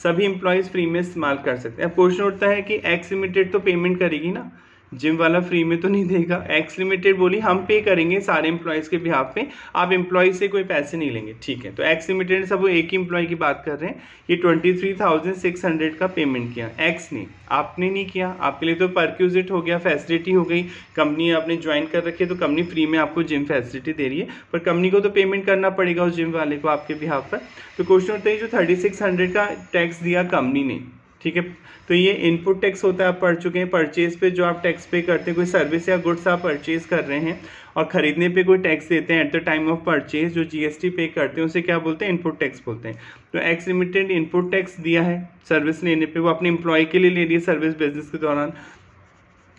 सभी एम्प्लॉयज़ फ्री में इस्तेमाल कर सकते हैं। अब क्वेश्चन उठता है कि एक्स लिमिटेड तो पेमेंट करेगी ना, जिम वाला फ्री में तो नहीं देगा। एक्स लिमिटेड बोली हम पे करेंगे सारे एम्प्लॉयज़ के बिहाफ पे, आप एम्प्लॉय से कोई पैसे नहीं लेंगे। ठीक है, तो एक्स लिमिटेड सब वो एक ही एम्प्लॉय की बात कर रहे हैं, ये 23,600 का पेमेंट किया एक्स ने, आपने नहीं किया, आपके लिए तो परक्यूजिट हो गया, फैसिलिटी हो गई, कंपनी आपने ज्वाइन कर रखी है तो कंपनी फ्री में आपको जिम फैसिलिटी दे रही है, पर कंपनी को तो पेमेंट करना पड़ेगा उस जिम वाले को आपके बिहाफ पर। तो क्वेश्चन होता है जो 3600 का टैक्स दिया कंपनी ने, ठीक है, तो ये इनपुट टैक्स होता है, आप पढ़ चुके हैं, परचेज पे जो आप टैक्स पे करते हैं, कोई सर्विस या गुड्स आप परचेज कर रहे हैं और ख़रीदने पे कोई टैक्स देते हैं at the time of purchase, जो जीएसटी पे करते हैं उसे क्या बोलते हैं, इनपुट टैक्स बोलते हैं। तो एक्स लिमिटेड इनपुट टैक्स दिया है सर्विस लेने पे, वो अपने एम्प्लॉय के लिए ले रही है सर्विस बिजनेस के दौरान।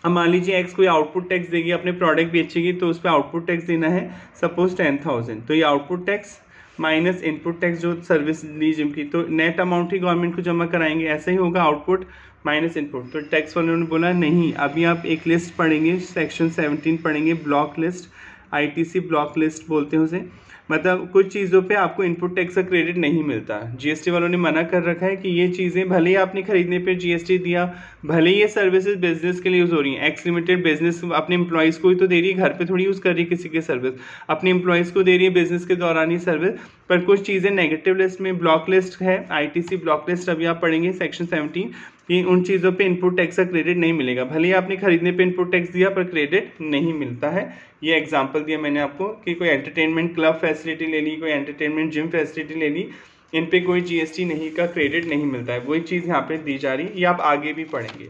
अब मान लीजिए एक्स कोई आउटपुट टैक्स देगी, अपने प्रोडक्ट बेचेगी तो उस पर आउटपुट टैक्स देना है सपोज 10,000, तो ये output tax minus input tax जो सर्विस ली जिम की, तो नेट अमाउंट ही गवर्नमेंट को जमा कराएंगे, ऐसा ही होगा आउटपुट माइनस इनपुट। तो टैक्स वालों ने बोला नहीं, अभी आप एक लिस्ट पढ़ेंगे, सेक्शन 17 पढ़ेंगे, block list, ITC block list बोलते हैं उसे, मतलब कुछ चीज़ों पे आपको इनपुट टैक्स का क्रेडिट नहीं मिलता। जीएसटी वालों ने मना कर रखा है कि ये चीज़ें भले ही आपने खरीदने पे जीएसटी दिया, भले ही ये सर्विसेज बिजनेस के लिए यूज़ हो रही हैं, एक्स लिमिटेड बिजनेस अपने एम्प्लॉयज़ को ही तो दे रही है, घर पे थोड़ी यूज़ कर रही है किसी की सर्विस, अपने एम्प्लॉयज़ को दे रही है बिजनेस के दौरान ही सर्विस। पर कुछ चीज़ें नेगेटिव लिस्ट में ब्लॉक लिस्ट है, आईटीसी ब्लॉक लिस्ट अभी आप पढ़ेंगे सेक्शन 17 कि उन चीज़ों पे इनपुट टैक्स का क्रेडिट नहीं मिलेगा, भले ही आपने खरीदने पे इनपुट टैक्स दिया पर क्रेडिट नहीं मिलता है। ये एग्जांपल दिया मैंने आपको कि कोई एंटरटेनमेंट क्लब फैसिलिटी ले ली, कोई एंटरटेनमेंट जिम फैसिलिटी ले ली, इन पे कोई जीएसटी नहीं का क्रेडिट नहीं मिलता है, वही चीज़ यहाँ पे दी जा रही है, ये आप आगे भी पढ़ेंगे।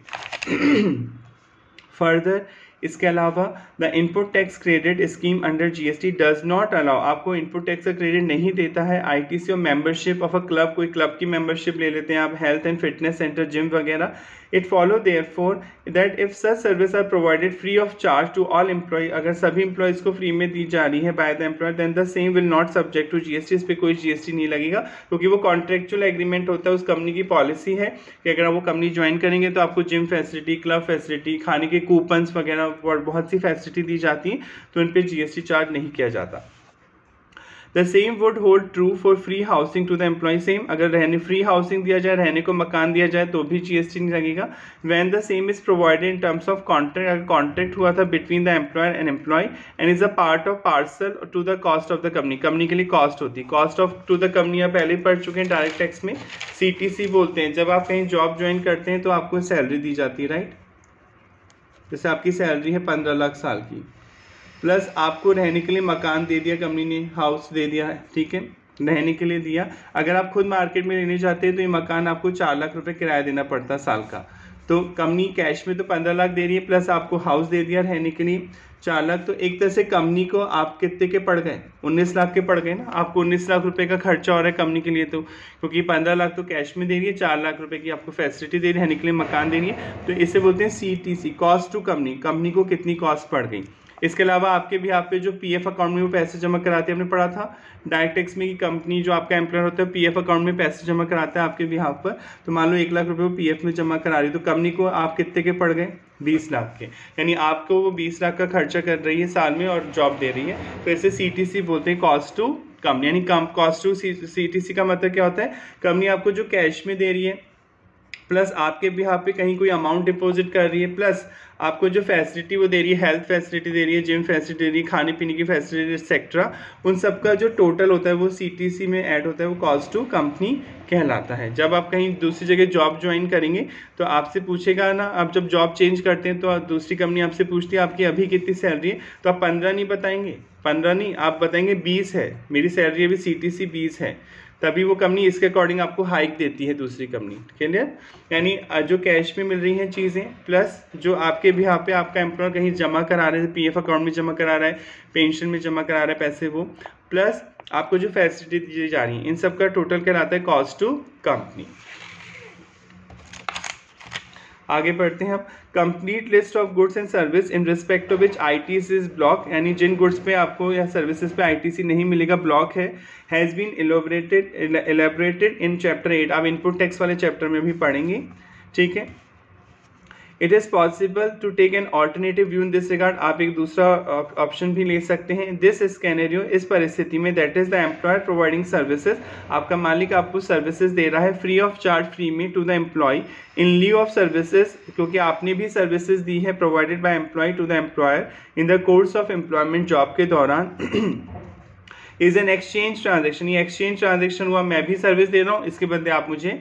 फर्दर इसके अलावा the input tax credit scheme under GST does not allow, आपको इनपुट टैक्स का क्रेडिट नहीं देता है आईटीसी और मेंबरशिप ऑफ अ क्लब, कोई क्लब की मेंबरशिप ले लेते हैं आप, health and fitness centre, gym वगैरह। It follow therefore that if such service are provided free of charge to all employee, अगर सभी एम्प्लॉयज़ को फ्री में दी जा रही है by the employer, then the same will not subject to GST, इस पर कोई जीएसटी नहीं लगेगा, क्योंकि वो कॉन्ट्रेक्चुअल एग्रीमेंट होता है, उस कंपनी की पॉलिसी है कि अगर वो कंपनी ज्वाइन करेंगे तो आपको जिम फैसिलिटी, क्लब फैसिलिटी, खाने के कूपन्स वगैरह और बहुत सी फैसिलिटी दी जाती है, तो इन पर जीएसटी चार्ज नहीं किया जाता। The same would hold true for free housing to the employee, same अगर रहने फ्री हाउसिंग दिया जाए, रहने को मकान दिया जाए तो भी जीएसटी नहीं लगेगा। When the same is provided in terms of contract, अगर कॉन्ट्रैक्ट हुआ था between the employer and employee and is a part of parcel to the cost of the company, company के लिए कॉस्ट होती है, cost of to the company आप पहले ही पढ़ चुके हैं डायरेक्ट टैक्स में, सीटीसी बोलते हैं। जब आप कहीं जॉब ज्वाइन करते हैं तो आपको सैलरी दी जाती है, राइट, जैसे आपकी सैलरी है 15 लाख साल की, प्लस आपको रहने के लिए मकान दे दिया कंपनी ने, हाउस दे दिया है, ठीक है, रहने के लिए दिया। अगर आप खुद मार्केट में लेने जाते हैं तो ये मकान आपको 4 लाख रुपए किराया देना पड़ता है साल का, तो कंपनी कैश में तो 15 लाख दे रही है, प्लस आपको हाउस दे दिया रहने के लिए 4 लाख, तो एक तरह से कंपनी को आप कितने के पड़ गए, 19 लाख के पड़ गए ना, आपको 19 लाख रुपए का खर्चा हो रहा है कंपनी के लिए, तो क्योंकि 15 लाख तो कैश में दे रही है, 4 लाख रुपए की आपको फैसिलिटी दे रही है, रहने के लिए मकान दे रही है, तो इसे बोलते हैं CTC, cost to company, company को कितनी कॉस्ट पड़ गई। इसके अलावा आपके भी आप पे जो पीएफ अकाउंट में वो पैसे जमा कराते हैं, हमने पढ़ा था डायरेक्ट टैक्स में कि कंपनी जो आपका एम्प्लॉयर होता है पीएफ अकाउंट में पैसे जमा कराता है आपके बिहाफ पर, तो मान लो 1 लाख रुपए वो पीएफ में जमा करा रही है, तो कंपनी को आप कितने के पड़ गए, 20 लाख के, यानी आपको वो 20 लाख का खर्चा कर रही है साल में और जॉब दे रही है, तो इसे सीटीसी बोलते हैं, कॉस्ट टू कंपनी, यानी कॉस्ट टू सीटीसी का मतलब क्या होता है, कंपनी आपको जो कैश में दे रही है, प्लस आपके बिहाफ पे कहीं कोई अमाउंट डिपॉजिट कर रही है, प्लस आपको जो फैसिलिटी वो दे रही है, हेल्थ फैसिलिटी दे रही है, जिम फैसिलिटी दे रही है, खाने पीने की फैसिलिटी एक्सेट्रा, उन सब का जो टोटल होता है वो सीटीसी में ऐड होता है, वो कॉस्ट टू कंपनी कहलाता है। जब आप कहीं दूसरी जगह जॉब ज्वाइन करेंगे तो आपसे पूछेगा ना, आप जब जॉब चेंज करते हैं तो दूसरी कंपनी आपसे पूछती है आपकी अभी कितनी सैलरी है, तो आप 15 नहीं बताएंगे, 15 नहीं आप बताएंगे 20 है, मेरी सैलरी अभी सीटीसी 20 है, तभी वो कंपनी इसके अकॉर्डिंग आपको हाइक देती है दूसरी कंपनी, क्लियर। यानी जो कैश में मिल रही हैं चीज़ें, प्लस जो आपके भी यहाँ पे आपका एम्प्लॉयर कहीं जमा करा रहे हैं, पीएफ अकाउंट में जमा करा रहा है, पेंशन में जमा करा रहा है पैसे वो, प्लस आपको जो फैसिलिटी दी जा रही है, इन सब का टोटल कहलाता है कॉस्ट टू कंपनी। आगे बढ़ते हैं अब, complete list of goods and service in respect of which ITC is block, यानी जिन गुड्स पे आपको या सर्विसेज पे आईटीसी नहीं मिलेगा, ब्लॉक है, हैज़ बीन एलेबरेटेड इन चैप्टर 8, आप इनपुट टैक्स वाले चैप्टर में भी पढ़ेंगे, ठीक है। It is possible to take an alternative view in this regard, आप एक दूसरा ऑप्शन भी ले सकते हैं। दिस स्कैनेरियो, इस परिस्थिति में, that is the employer providing services, आपका मालिक आपको सर्विसेज दे रहा है फ्री ऑफ चार्ज, फ्री में, to the employee in lieu of services, क्योंकि आपने भी सर्विसेज दी है, provided by employee to the employer in the course of employment, job के दौरान, इज एन एक्सचेंज ट्रांजेक्शन, ये एक्सचेंज ट्रांजेक्शन हुआ, मैं भी सर्विस दे रहा हूँ, इसके बदले आप मुझे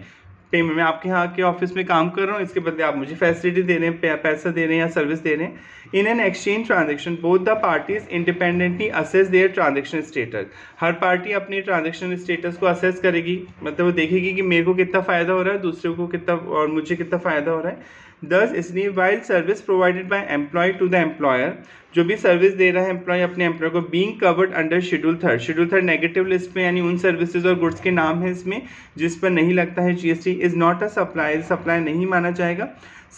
पेमेंट, मैं आपके यहाँ के ऑफिस में काम कर रहा हूँ, इसके बदले आप मुझे फैसिलिटी दे रहे हैं, पैसा दे रहे हैं या सर्विस दे रहे हैं। In an exchange transaction both the parties independently assess their transaction status, हर पार्टी अपनी ट्रांजेक्शन स्टेटस को असेस करेगी, मतलब वो देखेगी कि मेरे को कितना फ़ायदा हो रहा है, दूसरे को कितना और मुझे कितना फ़ायदा हो रहा है। दस इसलिए while service provided by employee to the employer, जो भी सर्विस दे रहा है एम्प्लॉय अपने एम्प्लॉय को, being covered under schedule 3, schedule 3 negative list में, यानी उन सर्विसेज और गुड्स के नाम है इसमें जिस पर नहीं लगता है GST, is not a supply, supply नहीं माना जाएगा।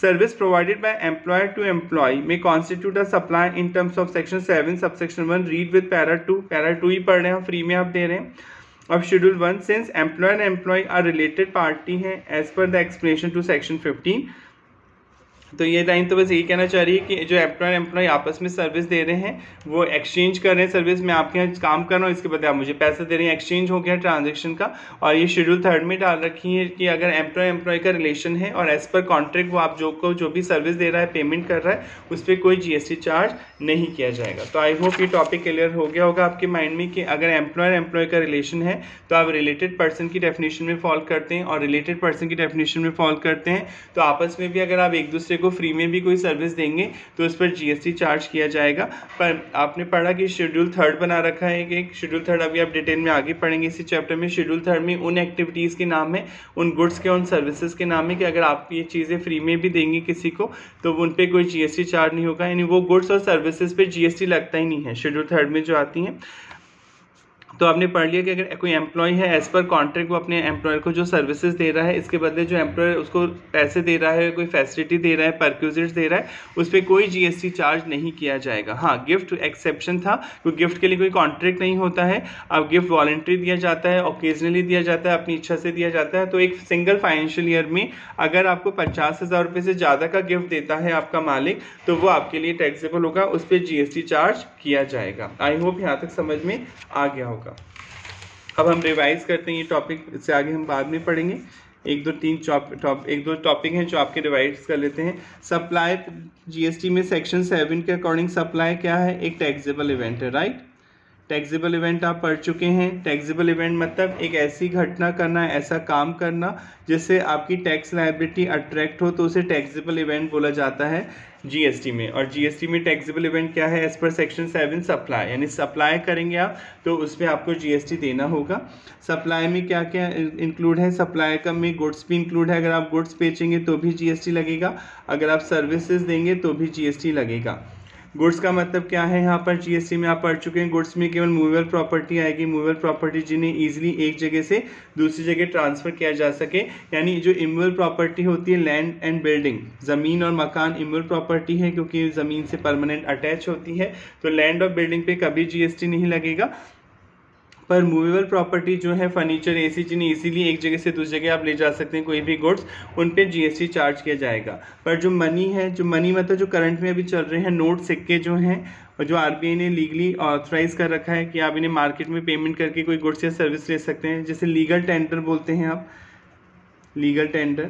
Service provided by employer to employee may constitute a supply in terms of section 7 subsection 1, read with para 2, para 2 ही पढ़ रहे हैं, फ्री में आप दे रहे हैं, of schedule 1, since employer and employee are related party हैं as per the explanation to section 15, तो ये लाइन तो बस यही कहना चाह रही है कि जो एम्प्लॉय आपस में सर्विस दे रहे हैं, वो एक्सचेंज कर रहे हैं सर्विस, मैं आपके यहाँ काम कर रहा हूँ, इसके बदले आप मुझे पैसे दे रहे हैं, एक्सचेंज हो गया ट्रांजैक्शन का। और ये शेड्यूल 3 में डाल रखी है कि अगर एम्प्लॉय का रिलेशन है और एज पर कॉन्ट्रैक्ट वो आप जो भी सर्विस दे रहा है, पेमेंट कर रहा है, उस पर कोई GST चार्ज नहीं किया जाएगा। तो आई होप ये टॉपिक क्लियर हो गया होगा आपके माइंड में कि अगर एम्प्लॉय का रिलेशन है तो आप रिलेटेड पर्सन की डेफिनेशन में फॉल करते हैं, और रिलेटेड पर्सन की डेफिनेशन में फॉल करते हैं तो आपस में भी अगर आप एक दूसरे को फ्री में भी कोई सर्विस देंगे तो उस पर GST चार्ज किया जाएगा। पर आपने पढ़ा कि शेड्यूल 3 बना रखा है, एक शेड्यूल 3 अभी आप डिटेल में आगे पढ़ेंगे इसी चैप्टर में। शेड्यूल 3 में उन एक्टिविटीज़ के नाम है, उन गुड्स के, उन सर्विसेज के नाम है कि अगर आप ये चीज़ें फ्री में भी देंगे किसी को तो उन पर कोई GST चार्ज नहीं होगा, यानी वो गुड्स और सर्विसेज पे GST लगता ही नहीं है शेड्यूल 3 में जो आती हैं। तो आपने पढ़ लिया कि अगर कोई एम्प्लॉय है एज पर कॉन्ट्रैक्ट वो अपने एम्प्लॉयर को जो सर्विसेज दे रहा है, इसके बदले जो एम्प्लॉयर उसको पैसे दे रहा है, कोई फैसिलिटी दे रहा है, परक्यूजिट्स दे रहा है, उस पर कोई GST चार्ज नहीं किया जाएगा। हाँ, गिफ्ट एक्सेप्शन था, क्योंकि गिफ्ट के लिए कोई कॉन्ट्रैक्ट नहीं होता है। अब गिफ्ट वॉलंटरी दिया जाता है, ओकेजनली दिया जाता है, अपनी इच्छा से दिया जाता है। तो एक सिंगल फाइनेंशियल ईयर में अगर आपको 50,000 रुपये से ज़्यादा का गिफ्ट देता है आपका मालिक, तो वो आपके लिए टैक्सेबल होगा, उस पर GST चार्ज किया जाएगा। आई होप यहाँ तक समझ में आ गया होगा। अब हम रिवाइज करते हैं ये टॉपिक, इससे आगे हम बाद में पढ़ेंगे। एक दो टॉपिक हैं जो आपके रिवाइज कर लेते हैं। सप्लाई GST में सेक्शन 7 के अकॉर्डिंग सप्लाई क्या है? एक टैक्सेबल इवेंट है, राइट। टैक्सेबल इवेंट आप पढ़ चुके हैं। टैक्सेबल इवेंट मतलब एक ऐसी घटना करना, ऐसा काम करना जिससे आपकी टैक्स लायबिलिटी अट्रैक्ट हो, तो उसे टैक्सेबल इवेंट बोला जाता है GST में। और GST में टैक्सेबल इवेंट क्या है? एज पर सेक्शन 7 सप्लाई, यानी सप्लाई करेंगे आप तो उसमें आपको GST देना होगा। सप्लाई में क्या क्या इंक्लूड है? सप्लाई का में गुड्स भी इंक्लूड है, अगर आप गुड्स बेचेंगे तो भी GST लगेगा, अगर आप सर्विसेज देंगे तो भी GST लगेगा। गुड्स का मतलब क्या है? यहाँ पर GST में आप पढ़ चुके हैं, गुड्स में केवल मूवेबल प्रॉपर्टी आएगी। मूवेबल प्रॉपर्टी जिन्हें ईजिली एक जगह से दूसरी जगह ट्रांसफ़र किया जा सके, यानी जो इमूवेबल प्रॉपर्टी होती है लैंड एंड बिल्डिंग, ज़मीन और मकान इमूवेबल प्रॉपर्टी है क्योंकि ज़मीन से परमानेंट अटैच होती है, तो लैंड और बिल्डिंग पे कभी GST नहीं लगेगा। पर मूवेबल प्रॉपर्टी जो है फर्नीचर, AC जिन्हें इजीली एक जगह से दूसरी जगह आप ले जा सकते हैं, कोई भी गुड्स, उन पे GST चार्ज किया जाएगा। पर जो मनी है, जो मनी मतलब जो करंट में अभी चल रहे हैं नोट, सिक्के जो हैं, और जो RBI ने लीगली ऑथराइज कर रखा है कि आप इन्हें मार्केट में पेमेंट करके कोई गुड्स या सर्विस ले सकते हैं, जैसे लीगल टेंडर बोलते हैं आप, लीगल टेंडर।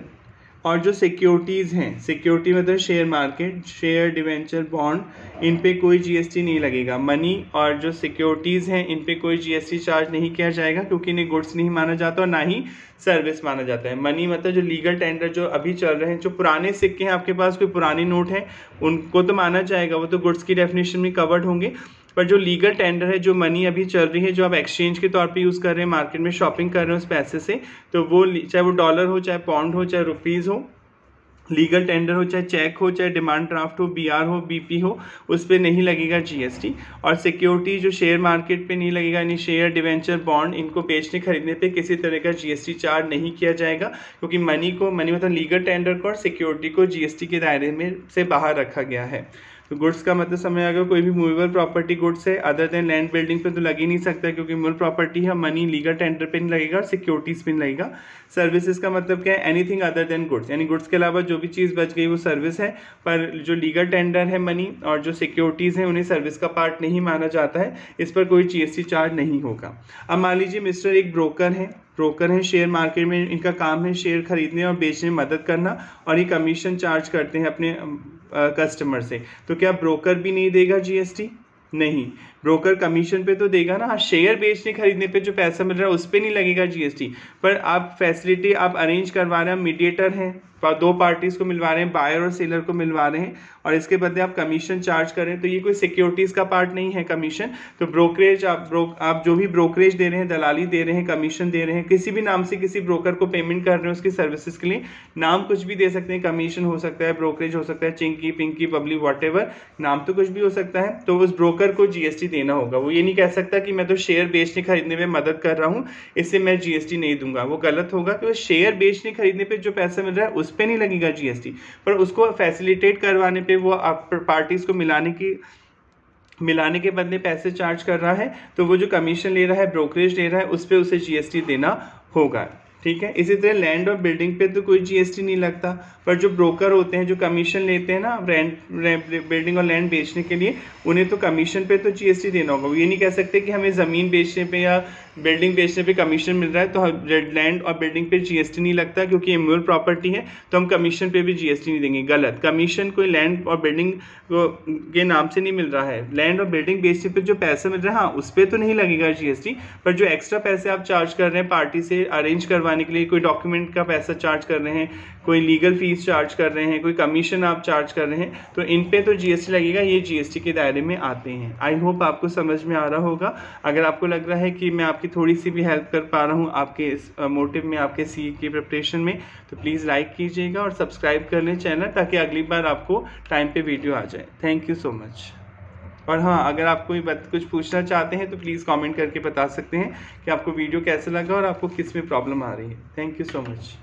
और जो सिक्योरिटीज़ हैं, सिक्योरिटी मतलब share market, share, debenture, bond, इन पे कोई GST नहीं लगेगा। मनी और जो सिक्योरिटीज़ हैं इन पे कोई GST चार्ज नहीं किया जाएगा क्योंकि इन्हें गुड्स नहीं माना जाता और ना ही सर्विस माना जाता है। मनी मतलब जो लीगल टेंडर जो अभी चल रहे हैं, जो पुराने सिक्के हैं आपके पास, कोई पुराने नोट हैं, उनको तो माना जाएगा, वो तो गुड्स की डेफिनेशन में कवर्ड होंगे। पर जो लीगल टेंडर है, जो मनी अभी चल रही है, जो आप एक्सचेंज के तौर पे यूज़ कर रहे हैं, मार्केट में शॉपिंग कर रहे हैं उस पैसे से, तो वो चाहे वो डॉलर हो, चाहे पाउंड हो, चाहे रुपीज़ हो, लीगल टेंडर हो, चाहे चेक हो, चाहे डिमांड ड्राफ्ट हो, BR हो, BP हो, उस पर नहीं लगेगा GST। और सिक्योरिटी जो शेयर मार्केट पे नहीं लगेगा, यानी शेयर, डिवेंचर, बॉन्ड, इनको बेचने खरीदने पे किसी तरह का GST चार्ज नहीं किया जाएगा क्योंकि मनी मतलब लीगल टेंडर को और सिक्योरिटी को GST के दायरे में से बाहर रखा गया है। तो गुड्स का मतलब समझ आ गया, कोई भी मूवेबल प्रॉपर्टी गुड्स है अदर देन लैंड बिल्डिंग पे तो लग ही नहीं सकता क्योंकि मूवेबल प्रॉपर्टी है, मनी लीगल टेंडर पे नहीं लगेगा और सिक्योरिटीज़ पे नहीं लगेगा। सर्विसेज का मतलब क्या है? एनीथिंग अदर देन गुड्स, यानी गुड्स के अलावा जो भी चीज़ बच गई वो सर्विस है। पर जो लीगल टेंडर है, मनी और जो सिक्योरिटीज़ हैं, उन्हें सर्विस का पार्ट नहीं माना जाता है, इस पर कोई GST चार्ज नहीं होगा। अब मान लीजिए मिस्टर एक ब्रोकर हैं शेयर मार्केट में, इनका काम है शेयर खरीदने और बेचने में मदद करना और ये कमीशन चार्ज करते हैं अपने कस्टमर से, तो क्या ब्रोकर भी नहीं देगा GST? नहीं, ब्रोकर कमीशन पे तो देगा ना। शेयर बेचने खरीदने पे जो पैसा मिल रहा है उस पर नहीं लगेगा GST। पर आप फैसिलिटी आप अरेंज करवा रहे हैं, मीडिएटर हैं, दो पार्टीज़ को मिलवा रहे हैं, बायर और सेलर को मिलवा रहे हैं, और इसके बदले आप कमीशन चार्ज कर रहे हैं, तो ये कोई सिक्योरिटीज़ का पार्ट नहीं है कमीशन। तो ब्रोकरेज आप जो भी ब्रोकरेज दे रहे हैं, दलाली दे रहे हैं, कमीशन दे रहे हैं, किसी भी नाम से किसी ब्रोकर को पेमेंट कर रहे हैं उसकी सर्विसेज के लिए, नाम कुछ भी दे सकते हैं, कमीशन हो सकता है, ब्रोकरेज हो सकता है, चिंकी, पिंकी, बबली, वॉटेवर, नाम तो कुछ भी हो सकता है। तो उस ब्रोकर को GST देना होगा। वो ये नहीं कह सकता कि मैं तो शेयर बेचने खरीदने में मदद कर रहा हूँ, इससे मैं GST नहीं दूंगा, वो गलत होगा। कि शेयर बेचने खरीदने पे जो पैसा मिल रहा है उस पे नहीं लगेगा GST, पर उसको फैसिलिटेट करवाने पे, वो आप पार्टीज को मिलाने के बदले पैसे चार्ज कर रहा है, तो वो जो कमीशन ले रहा है, ब्रोकरेज ले रहा है, उस पे उसे GST देना होगा। ठीक है। इसी तरह लैंड और बिल्डिंग पे तो कोई जीएसटी नहीं लगता, पर जो ब्रोकर होते हैं जो कमीशन लेते हैं ना बिल्डिंग और लैंड बेचने के लिए, उन्हें तो कमीशन पे तो जीएसटी देना होगा। वो ये नहीं कह सकते कि हमें ज़मीन बेचने पे या बिल्डिंग बेचने पे कमीशन मिल रहा है तो लैंड और बिल्डिंग पे जीएसटी नहीं लगता क्योंकि इम्यूअल प्रॉपर्टी है तो हम कमीशन पे भी जीएसटी नहीं देंगे। गलत, कमीशन कोई लैंड और बिल्डिंग के नाम से नहीं मिल रहा है। लैंड और बिल्डिंग बेचने पे जो पैसा मिल रहा है हाँ उस पर तो नहीं लगेगा जीएसटी, पर जो एक्स्ट्रा पैसे आप चार्ज कर रहे हैं पार्टी से अरेंज करवाने के लिए, कोई डॉक्यूमेंट का पैसा चार्ज कर रहे हैं, कोई लीगल फीस चार्ज कर रहे हैं, कोई कमीशन आप चार्ज कर रहे हैं, तो इन पे तो जीएसटी लगेगा। ये जीएसटी के दायरे में आते हैं। आई होप आपको समझ में आ रहा होगा। अगर आपको लग रहा है कि मैं आपकी थोड़ी सी भी हेल्प कर पा रहा हूँ आपके इस मोटिव में, आपके सी की प्रिपरेशन में, तो प्लीज़ लाइक कीजिएगा और सब्सक्राइब कर लें चैनल, ताकि अगली बार आपको टाइम पे वीडियो आ जाए। Thank you so much. और हाँ, अगर आप कोई कुछ पूछना चाहते हैं तो प्लीज़ कमेंट करके बता सकते हैं कि आपको वीडियो कैसा लगा और आपको किस में प्रॉब्लम आ रही है। Thank you so much.